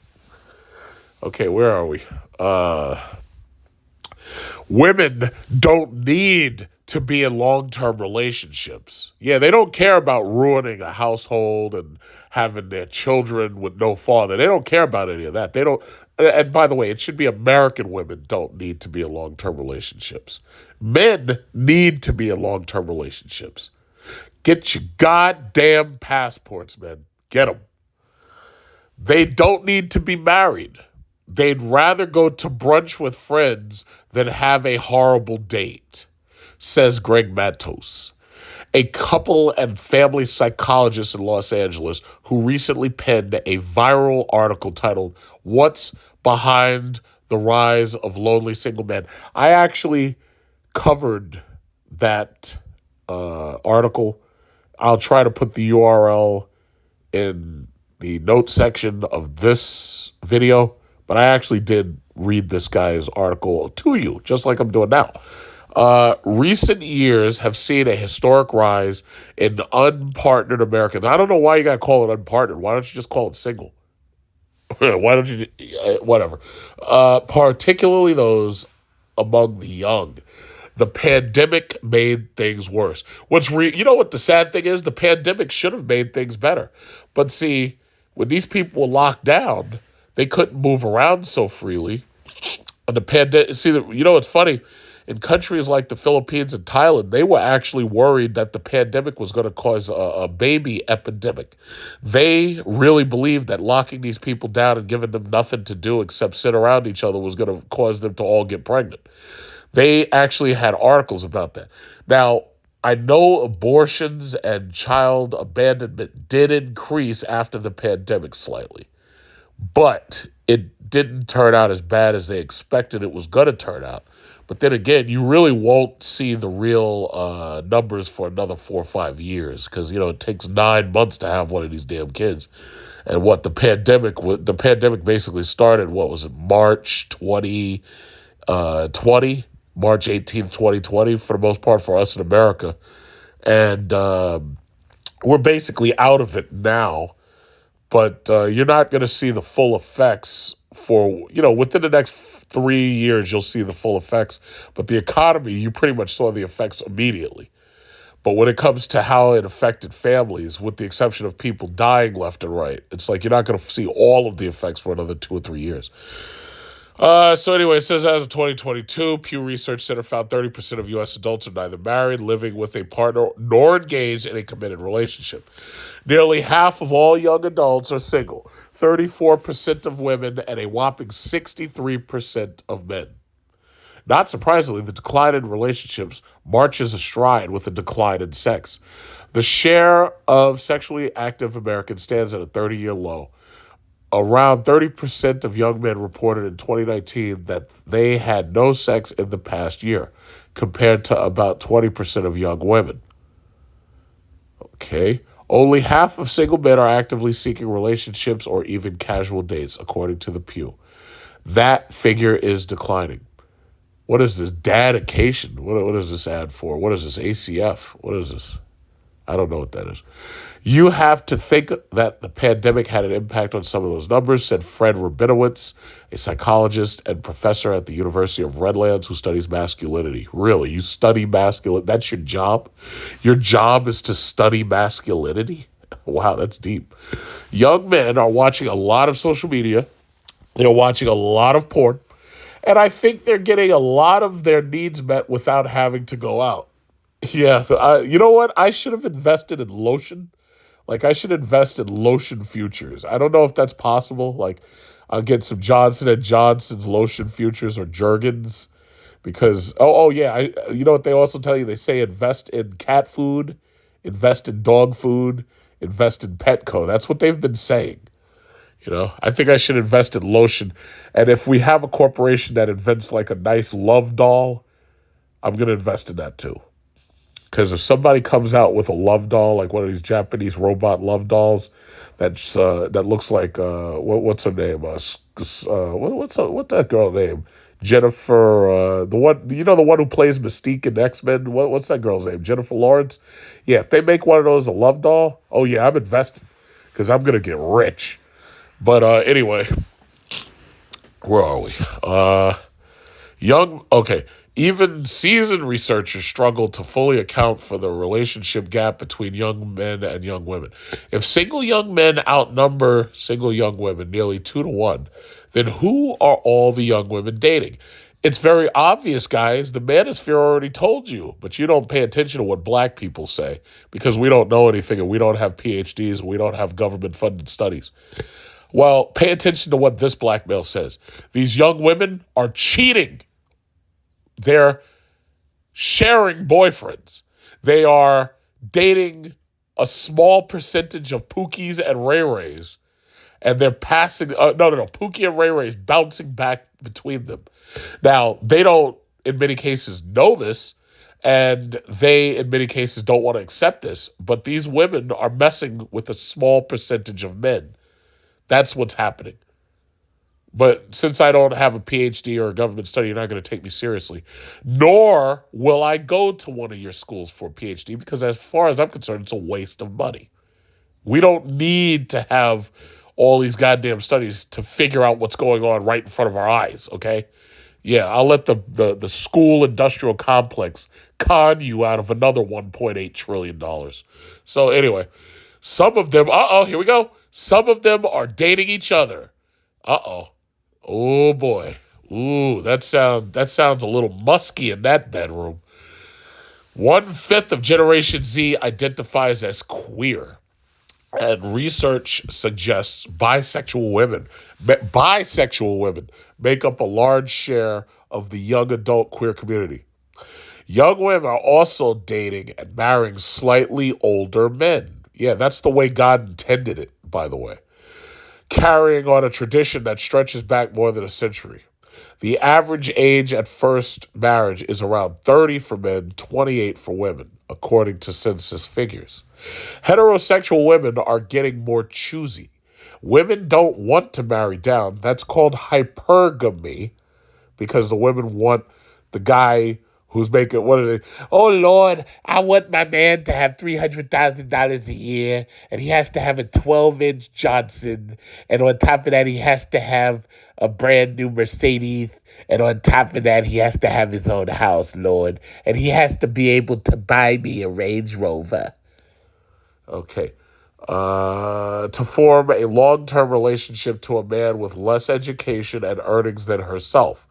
Okay, where are we? Women don't need to be in long-term relationships. Yeah, they don't care about ruining a household and having their children with no father. They don't care about any of that. They don't. And by the way, it should be American women don't need to be in long-term relationships. Men need to be in long-term relationships. Get your goddamn passports, man. Get them. They don't need to be married. They'd rather go to brunch with friends than have a horrible date, says Greg Matos, a couple and family psychologist in Los Angeles who recently penned a viral article titled, "What's Behind the Rise of Lonely Single Men?" I actually covered that article. I'll try to put the URL in the notes section of this video, but I actually did read this guy's article to you, just like I'm doing now. Recent years have seen a historic rise in unpartnered Americans. I don't know why you got to call it unpartnered. Why don't you just call it single? Why don't you, whatever. Particularly those among the young. The pandemic made things worse. You know what the sad thing is? The pandemic should have made things better. But see, when these people were locked down, they couldn't move around so freely. And the pandemic, you know what's funny? In countries like the Philippines and Thailand, they were actually worried that the pandemic was going to cause a baby epidemic. They really believed that locking these people down and giving them nothing to do except sit around each other was going to cause them to all get pregnant. They actually had articles about that. Now, I know abortions and child abandonment did increase after the pandemic slightly, but it didn't turn out as bad as they expected it was going to turn out. But then again, you really won't see the real numbers for another 4 or 5 years because, it takes 9 months to have one of these damn kids. And the pandemic basically started, March 2020? March 18th, 2020, for the most part, for us in America. And we're basically out of it now. But you're not going to see the full effects for, within the next 3 years, you'll see the full effects. But the economy, you pretty much saw the effects immediately. But when it comes to how it affected families, with the exception of people dying left and right, it's like you're not going to see all of the effects for another 2 or 3 years. So anyway, it says as of 2022, Pew Research Center found 30% of U.S. adults are neither married, living with a partner, nor engaged in a committed relationship. Nearly half of all young adults are single, 34% of women, and a whopping 63% of men. Not surprisingly, the decline in relationships marches astride with a decline in sex. The share of sexually active Americans stands at a 30-year low. Around 30% of young men reported in 2019 that they had no sex in the past year, compared to about 20% of young women. Okay. Only half of single men are actively seeking relationships or even casual dates, according to the Pew. That figure is declining. What is this? Dedication? What is this ad for? What is this? ACF? What is this? I don't know what that is. You have to think that the pandemic had an impact on some of those numbers, said Fred Rabinowitz, a psychologist and professor at the University of Redlands who studies masculinity. Really? You study masculinity? That's your job? Your job is to study masculinity? Wow, that's deep. Young men are watching a lot of social media. They're watching a lot of porn. And I think they're getting a lot of their needs met without having to go out. Yeah, you know what? I should have invested in lotion. I should invest in lotion futures. I don't know if that's possible. I'll get some Johnson & Johnson's lotion futures or Jergens because, yeah, you know what they also tell you? They say invest in cat food, invest in dog food, invest in Petco. That's what they've been saying. I think I should invest in lotion. And if we have a corporation that invents a nice love doll, I'm going to invest in that too. Because if somebody comes out with a love doll, like one of these Japanese robot love dolls, that looks like what's her name? What's that girl name? Jennifer, the one who plays Mystique in X-Men. What's that girl's name? Jennifer Lawrence. Yeah, if they make one of those a love doll, oh yeah, I'm investing because I'm gonna get rich. But anyway, where are we? Even seasoned researchers struggle to fully account for the relationship gap between young men and young women. If single young men outnumber single young women nearly 2 to 1, then who are all the young women dating? It's very obvious, guys. The manosphere already told you, but you don't pay attention to what black people say because we don't know anything and we don't have PhDs and we don't have government-funded studies. Well, pay attention to what this black male says. These young women are cheating. They're sharing boyfriends. They are dating a small percentage of Pookies and Ray Rays, and they're passing. Pookie and Ray Ray's bouncing back between them. Now, they don't, in many cases, know this, and they, in many cases, don't want to accept this, but these women are messing with a small percentage of men. That's what's happening. But since I don't have a PhD or a government study, you're not going to take me seriously. Nor will I go to one of your schools for a PhD because as far as I'm concerned, it's a waste of money. We don't need to have all these goddamn studies to figure out what's going on right in front of our eyes, okay? Yeah, I'll let the school industrial complex con you out of another $1.8 trillion. So anyway, some of them, here we go. Some of them are dating each other. Oh boy. Ooh, that sounds a little musky in that bedroom. 1/5 of Generation Z identifies as queer. And research suggests bisexual women make up a large share of the young adult queer community. Young women are also dating and marrying slightly older men. Yeah, that's the way God intended it, by the way. Carrying on a tradition that stretches back more than a century. The average age at first marriage is around 30 for men, 28 for women, according to census figures. Heterosexual women are getting more choosy. Women don't want to marry down. That's called hypergamy because the women want the guy who's making, what are they? Oh, Lord, I want my man to have $300,000 a year, and he has to have a 12-inch Johnson, and on top of that, he has to have a brand new Mercedes, and on top of that, he has to have his own house, Lord, and he has to be able to buy me a Range Rover. Okay. To form a long-term relationship to a man with less education and earnings than herself,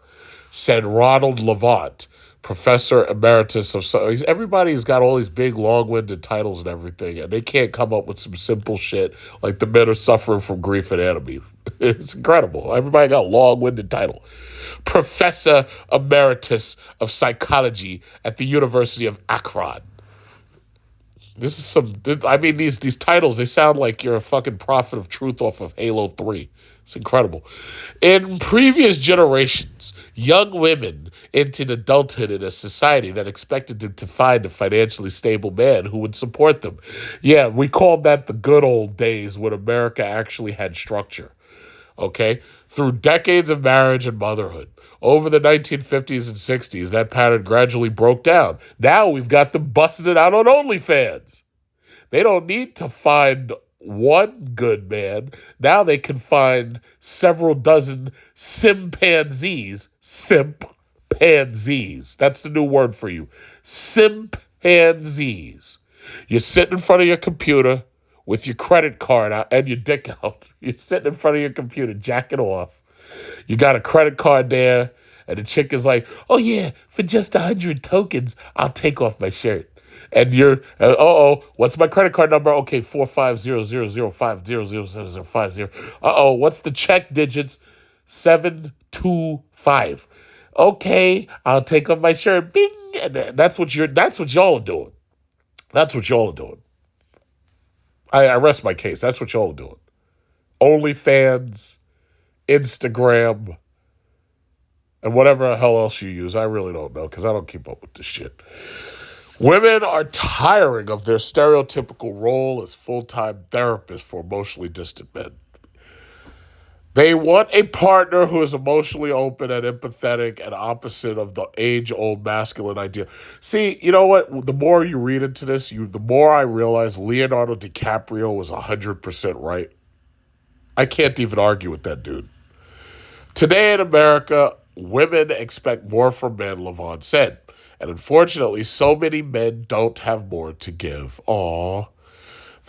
said Ronald Levant, professor emeritus of... Everybody's got all these big, long-winded titles and everything, and they can't come up with some simple shit like the men are suffering from grief and enemy. It's incredible. Everybody got a long-winded title. Professor emeritus of psychology at the University of Akron. This is these titles, they sound like you're a fucking prophet of truth off of Halo 3. It's incredible. In previous generations, young women entered adulthood in a society that expected them to find a financially stable man who would support them. Yeah, we called that the good old days when America actually had structure. Okay? Through decades of marriage and motherhood. Over the 1950s and 60s, that pattern gradually broke down. Now we've got them busting it out on OnlyFans. They don't need to find one good man. Now they can find several dozen simpanzees. Simpanzees. That's the new word for you. Simpanzees. You're sitting in front of your computer with your credit card out and your dick out. You're sitting in front of your computer, jacking off. You got a credit card there, and the chick is like, oh yeah, for just 100 tokens, I'll take off my shirt. And you're, what's my credit card number? Okay, 45005000050. What's the check digits? 725. Okay, I'll take off my shirt. Bing! And that's what y'all are doing. That's what y'all are doing. I rest my case. That's what y'all are doing. OnlyFans, Instagram, and whatever the hell else you use. I really don't know because I don't keep up with this shit. Women are tiring of their stereotypical role as full-time therapists for emotionally distant men. They want a partner who is emotionally open and empathetic and opposite of the age-old masculine ideal. See, you know what? The more you read into this, the more I realize Leonardo DiCaprio was 100% right. I can't even argue with that dude. Today in America, women expect more from men, Levant said. And unfortunately, so many men don't have more to give. Aww.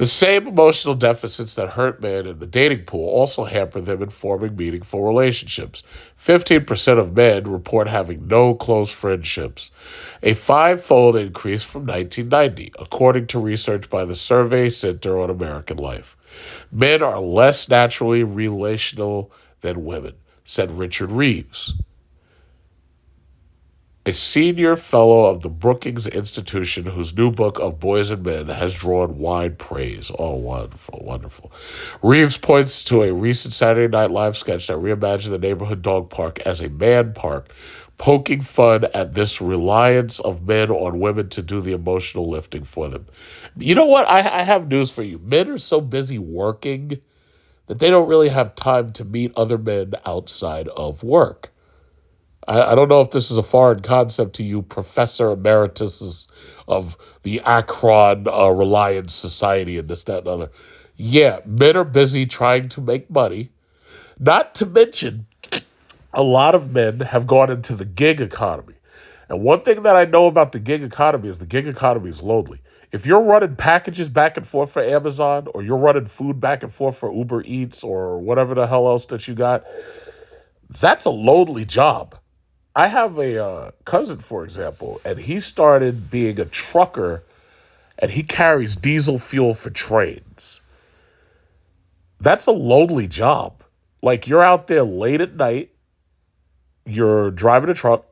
The same emotional deficits that hurt men in the dating pool also hamper them in forming meaningful relationships. 15% of men report having no close friendships, a five-fold increase from 1990, according to research by the Survey Center on American Life. Men are less naturally relational than women, said Richard Reeves, a senior fellow of the Brookings Institution whose new book of Boys and Men has drawn wide praise. Oh, wonderful, wonderful. Reeves points to a recent Saturday Night Live sketch that reimagined the neighborhood dog park as a man park, poking fun at this reliance of men on women to do the emotional lifting for them. You know what? I have news for you. Men are so busy working that they don't really have time to meet other men outside of work. I don't know if this is a foreign concept to you, Professor Emeritus of the Akron Reliance Society and this, that, and other. Yeah, men are busy trying to make money. Not to mention, a lot of men have gone into the gig economy. And one thing that I know about the gig economy is the gig economy is lonely. If you're running packages back and forth for Amazon, or you're running food back and forth for Uber Eats or whatever the hell else that you got, that's a lonely job. I have a cousin, for example, and he started being a trucker, and he carries diesel fuel for trains. That's a lonely job. Like, you're out there late at night, you're driving a truck,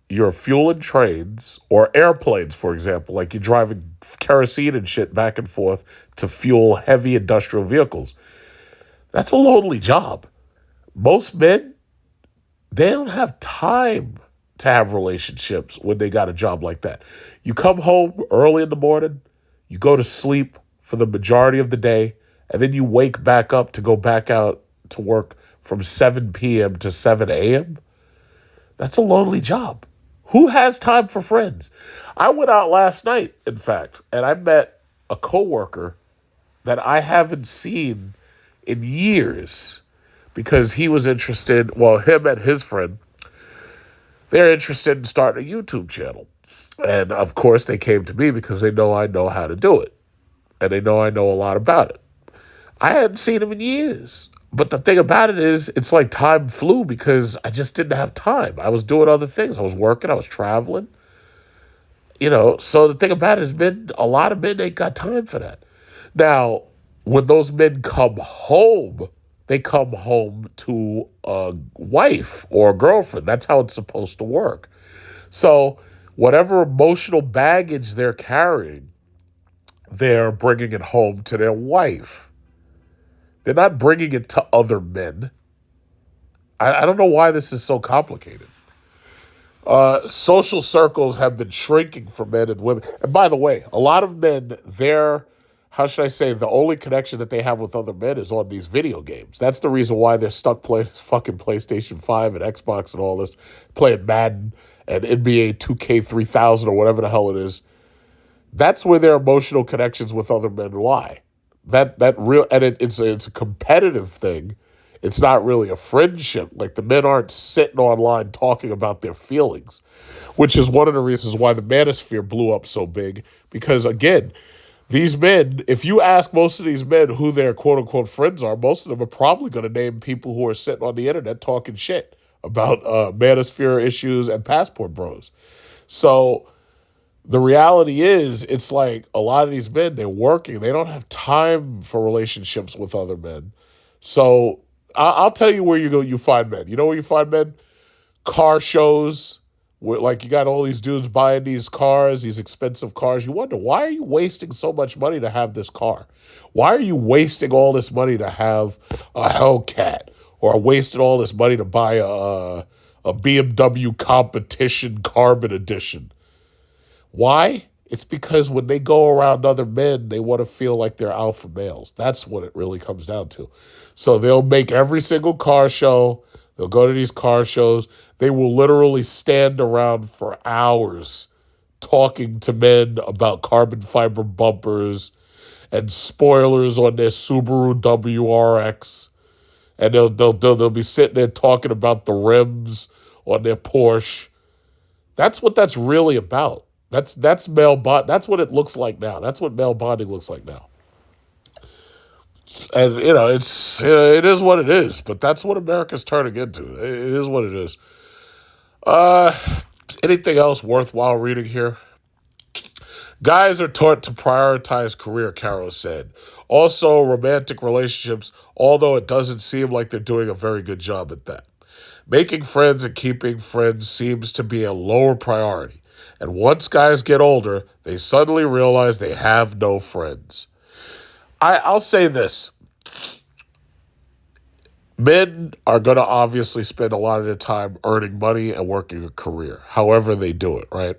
you're fueling trains or airplanes, for example, like you're driving kerosene and shit back and forth to fuel heavy industrial vehicles. That's a lonely job. Most men, they don't have time to have relationships when they got a job like that. You come home early in the morning, you go to sleep for the majority of the day, and then you wake back up to go back out to work from 7 p.m. to 7 a.m. That's a lonely job. Who has time for friends? I went out last night, in fact, and I met a coworker that I haven't seen in years because he was interested, well, him and his friend, they're interested in starting a YouTube channel. And of course, they came to me because they know I know how to do it. And they know I know a lot about it. I hadn't seen him in years. But the thing about it is, it's like time flew because I just didn't have time. I was doing other things. I was working. I was traveling. So the thing about it is, a lot of men ain't got time for that. Now, when those men come home, they come home to a wife or a girlfriend. That's how it's supposed to work. So whatever emotional baggage they're carrying, they're bringing it home to their wife. They're not bringing it to other men. I don't know why this is so complicated. Social circles have been shrinking for men and women. And by the way, a lot of men, how should I say, the only connection that they have with other men is on these video games. That's the reason why they're stuck playing fucking PlayStation 5 and Xbox and all this, playing Madden and NBA 2K3000 or whatever the hell it is. That's where their emotional connections with other men lie. It's a competitive thing. It's not really a friendship. Like, the men aren't sitting online talking about their feelings, which is one of the reasons why the manosphere blew up so big. Because again, these men, if you ask most of these men who their quote unquote friends are, most of them are probably going to name people who are sitting on the internet talking shit about manosphere issues and passport bros. So the reality is, it's like a lot of these men, they're working. They don't have time for relationships with other men. So I'll tell you where you find men. You know where you find men? Car shows. Where, like, you got all these dudes buying these cars, these expensive cars. You wonder, why are you wasting so much money to have this car? Why are you wasting all this money to have a Hellcat? Or wasting all this money to buy a BMW Competition Carbon Edition? Why? It's because when they go around other men, they want to feel like they're alpha males. That's what it really comes down to. So they'll make every single car show. They'll go to these car shows. They will literally stand around for hours talking to men about carbon fiber bumpers and spoilers on their Subaru WRX. And they'll be sitting there talking about the rims on their Porsche. That's what that's really about. That's male bond. That's what it looks like now. That's what male bonding looks like now. And it is what it is. But that's what America's turning into. It is what it is. Uh, Anything else worthwhile reading here? Guys are taught to prioritize career, Caro said. Also, romantic relationships, although it doesn't seem like they're doing a very good job at that. Making friends and keeping friends seems to be a lower priority. And once guys get older, they suddenly realize they have no friends. I'll say this. Men are going to obviously spend a lot of their time earning money and working a career, however they do it, right?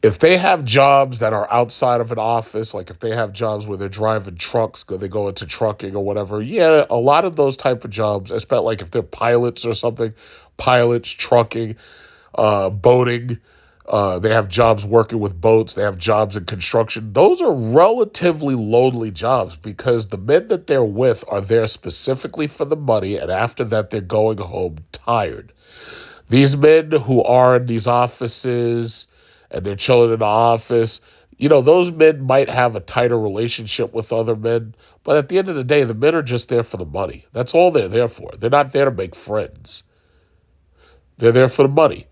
If they have jobs that are outside of an office, like if they have jobs where they're driving trucks, they go into trucking or whatever, yeah, a lot of those type of jobs, especially like if they're pilots or something, pilots, trucking, boating, they have jobs working with boats, they have jobs in construction. Those are relatively lonely jobs because the men that they're with are there specifically for the money, and after that, they're going home tired. These men who are in these offices and they're chilling in the office, those men might have a tighter relationship with other men, but at the end of the day, the men are just there for the money. That's all they're there for. They're not there to make friends. They're there for the money.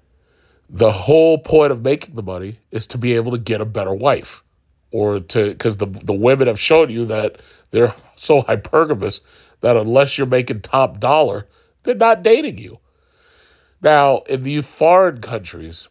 The whole point of making the money is to be able to get a better wife, because the women have shown you that they're so hypergamous that unless you're making top dollar, they're not dating you. Now, in the foreign countries,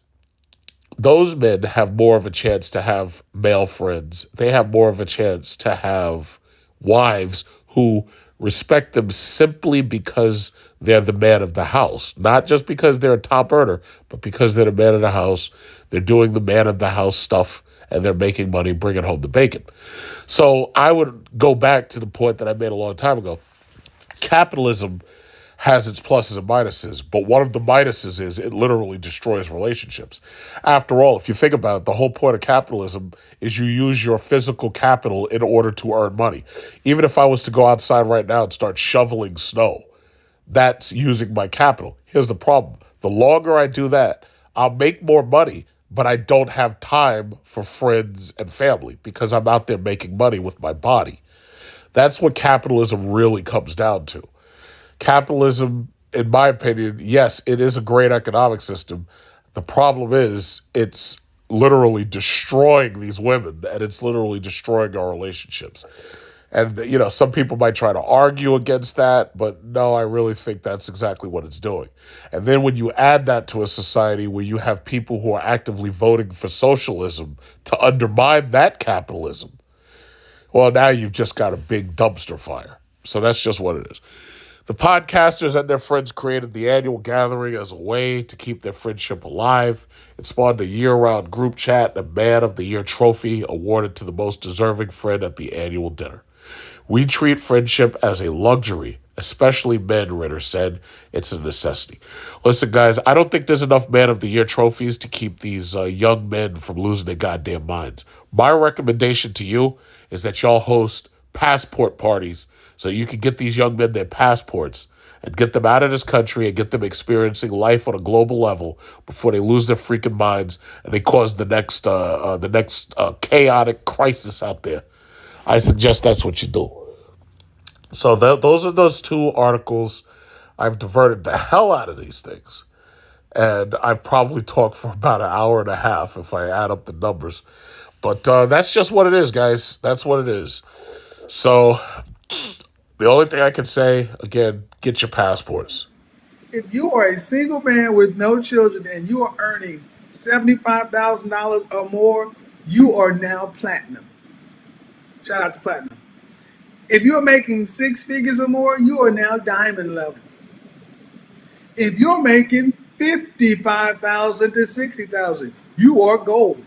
those men have more of a chance to have male friends. They have more of a chance to have wives who respect them simply because they're the man of the house. Not just because they're a top earner, but because they're the man of the house. They're doing the man of the house stuff and they're making money, bringing home the bacon. So I would go back to the point that I made a long time ago. Capitalism has its pluses and minuses, but one of the minuses is it literally destroys relationships. After all, if you think about it, the whole point of capitalism is you use your physical capital in order to earn money. Even if I was to go outside right now and start shoveling snow, that's using my capital. Here's the problem. The longer I do that, I'll make more money, but I don't have time for friends and family because I'm out there making money with my body. That's what capitalism really comes down to. Capitalism, in my opinion, yes, it is a great economic system. The problem is it's literally destroying these women and it's literally destroying our relationships. And, some people might try to argue against that, but no, I really think that's exactly what it's doing. And then when you add that to a society where you have people who are actively voting for socialism to undermine that capitalism, well, now you've just got a big dumpster fire. So that's just what it is. The podcasters and their friends created the annual gathering as a way to keep their friendship alive. It spawned a year-round group chat and a Man of the Year trophy awarded to the most deserving friend at the annual dinner. We treat friendship as a luxury, especially men, Ritter said. It's a necessity. Listen, guys, I don't think there's enough Man of the Year trophies to keep these young men from losing their goddamn minds. My recommendation to you is that y'all host passport parties so you can get these young men their passports and get them out of this country and get them experiencing life on a global level before they lose their freaking minds and they cause the next chaotic crisis out there. I suggest that's what you do. So those are those two articles. I've diverted the hell out of these things. And I probably talked for about an hour and a half if I add up the numbers. But that's just what it is, guys. That's what it is. So the only thing I can say, again, get your passports. If you are a single man with no children and you are earning $75,000 or more, you are now platinum. Shout out to platinum. If you're making six figures or more, you are now diamond level. If you're making $55,000 to $60,000, you are gold.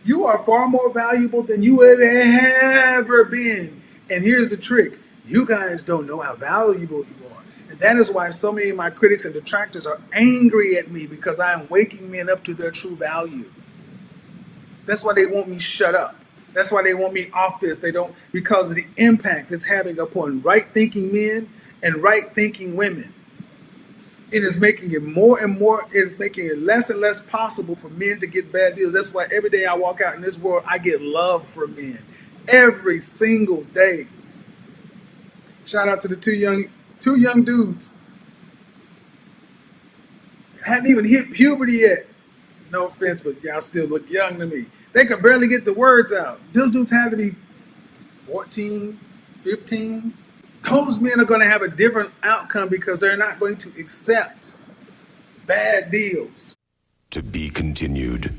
You are far more valuable than you have ever been. And here's the trick. You guys don't know how valuable you are. And that is why so many of my critics and detractors are angry at me because I am waking men up to their true value. That's why they want me shut up. That's why they want me off this. They don't, because of the impact it's having upon right-thinking men and right-thinking women. It is making it more and more, it's making it less and less possible for men to get bad deals. That's why every day I walk out in this world, I get love from men. Every single day. Shout out to the two young dudes. Hadn't even hit puberty yet. No offense, but y'all still look young to me. They could barely get the words out. Those dudes had to be 14, 15. Those men are going to have a different outcome because they're not going to accept bad deals. To be continued.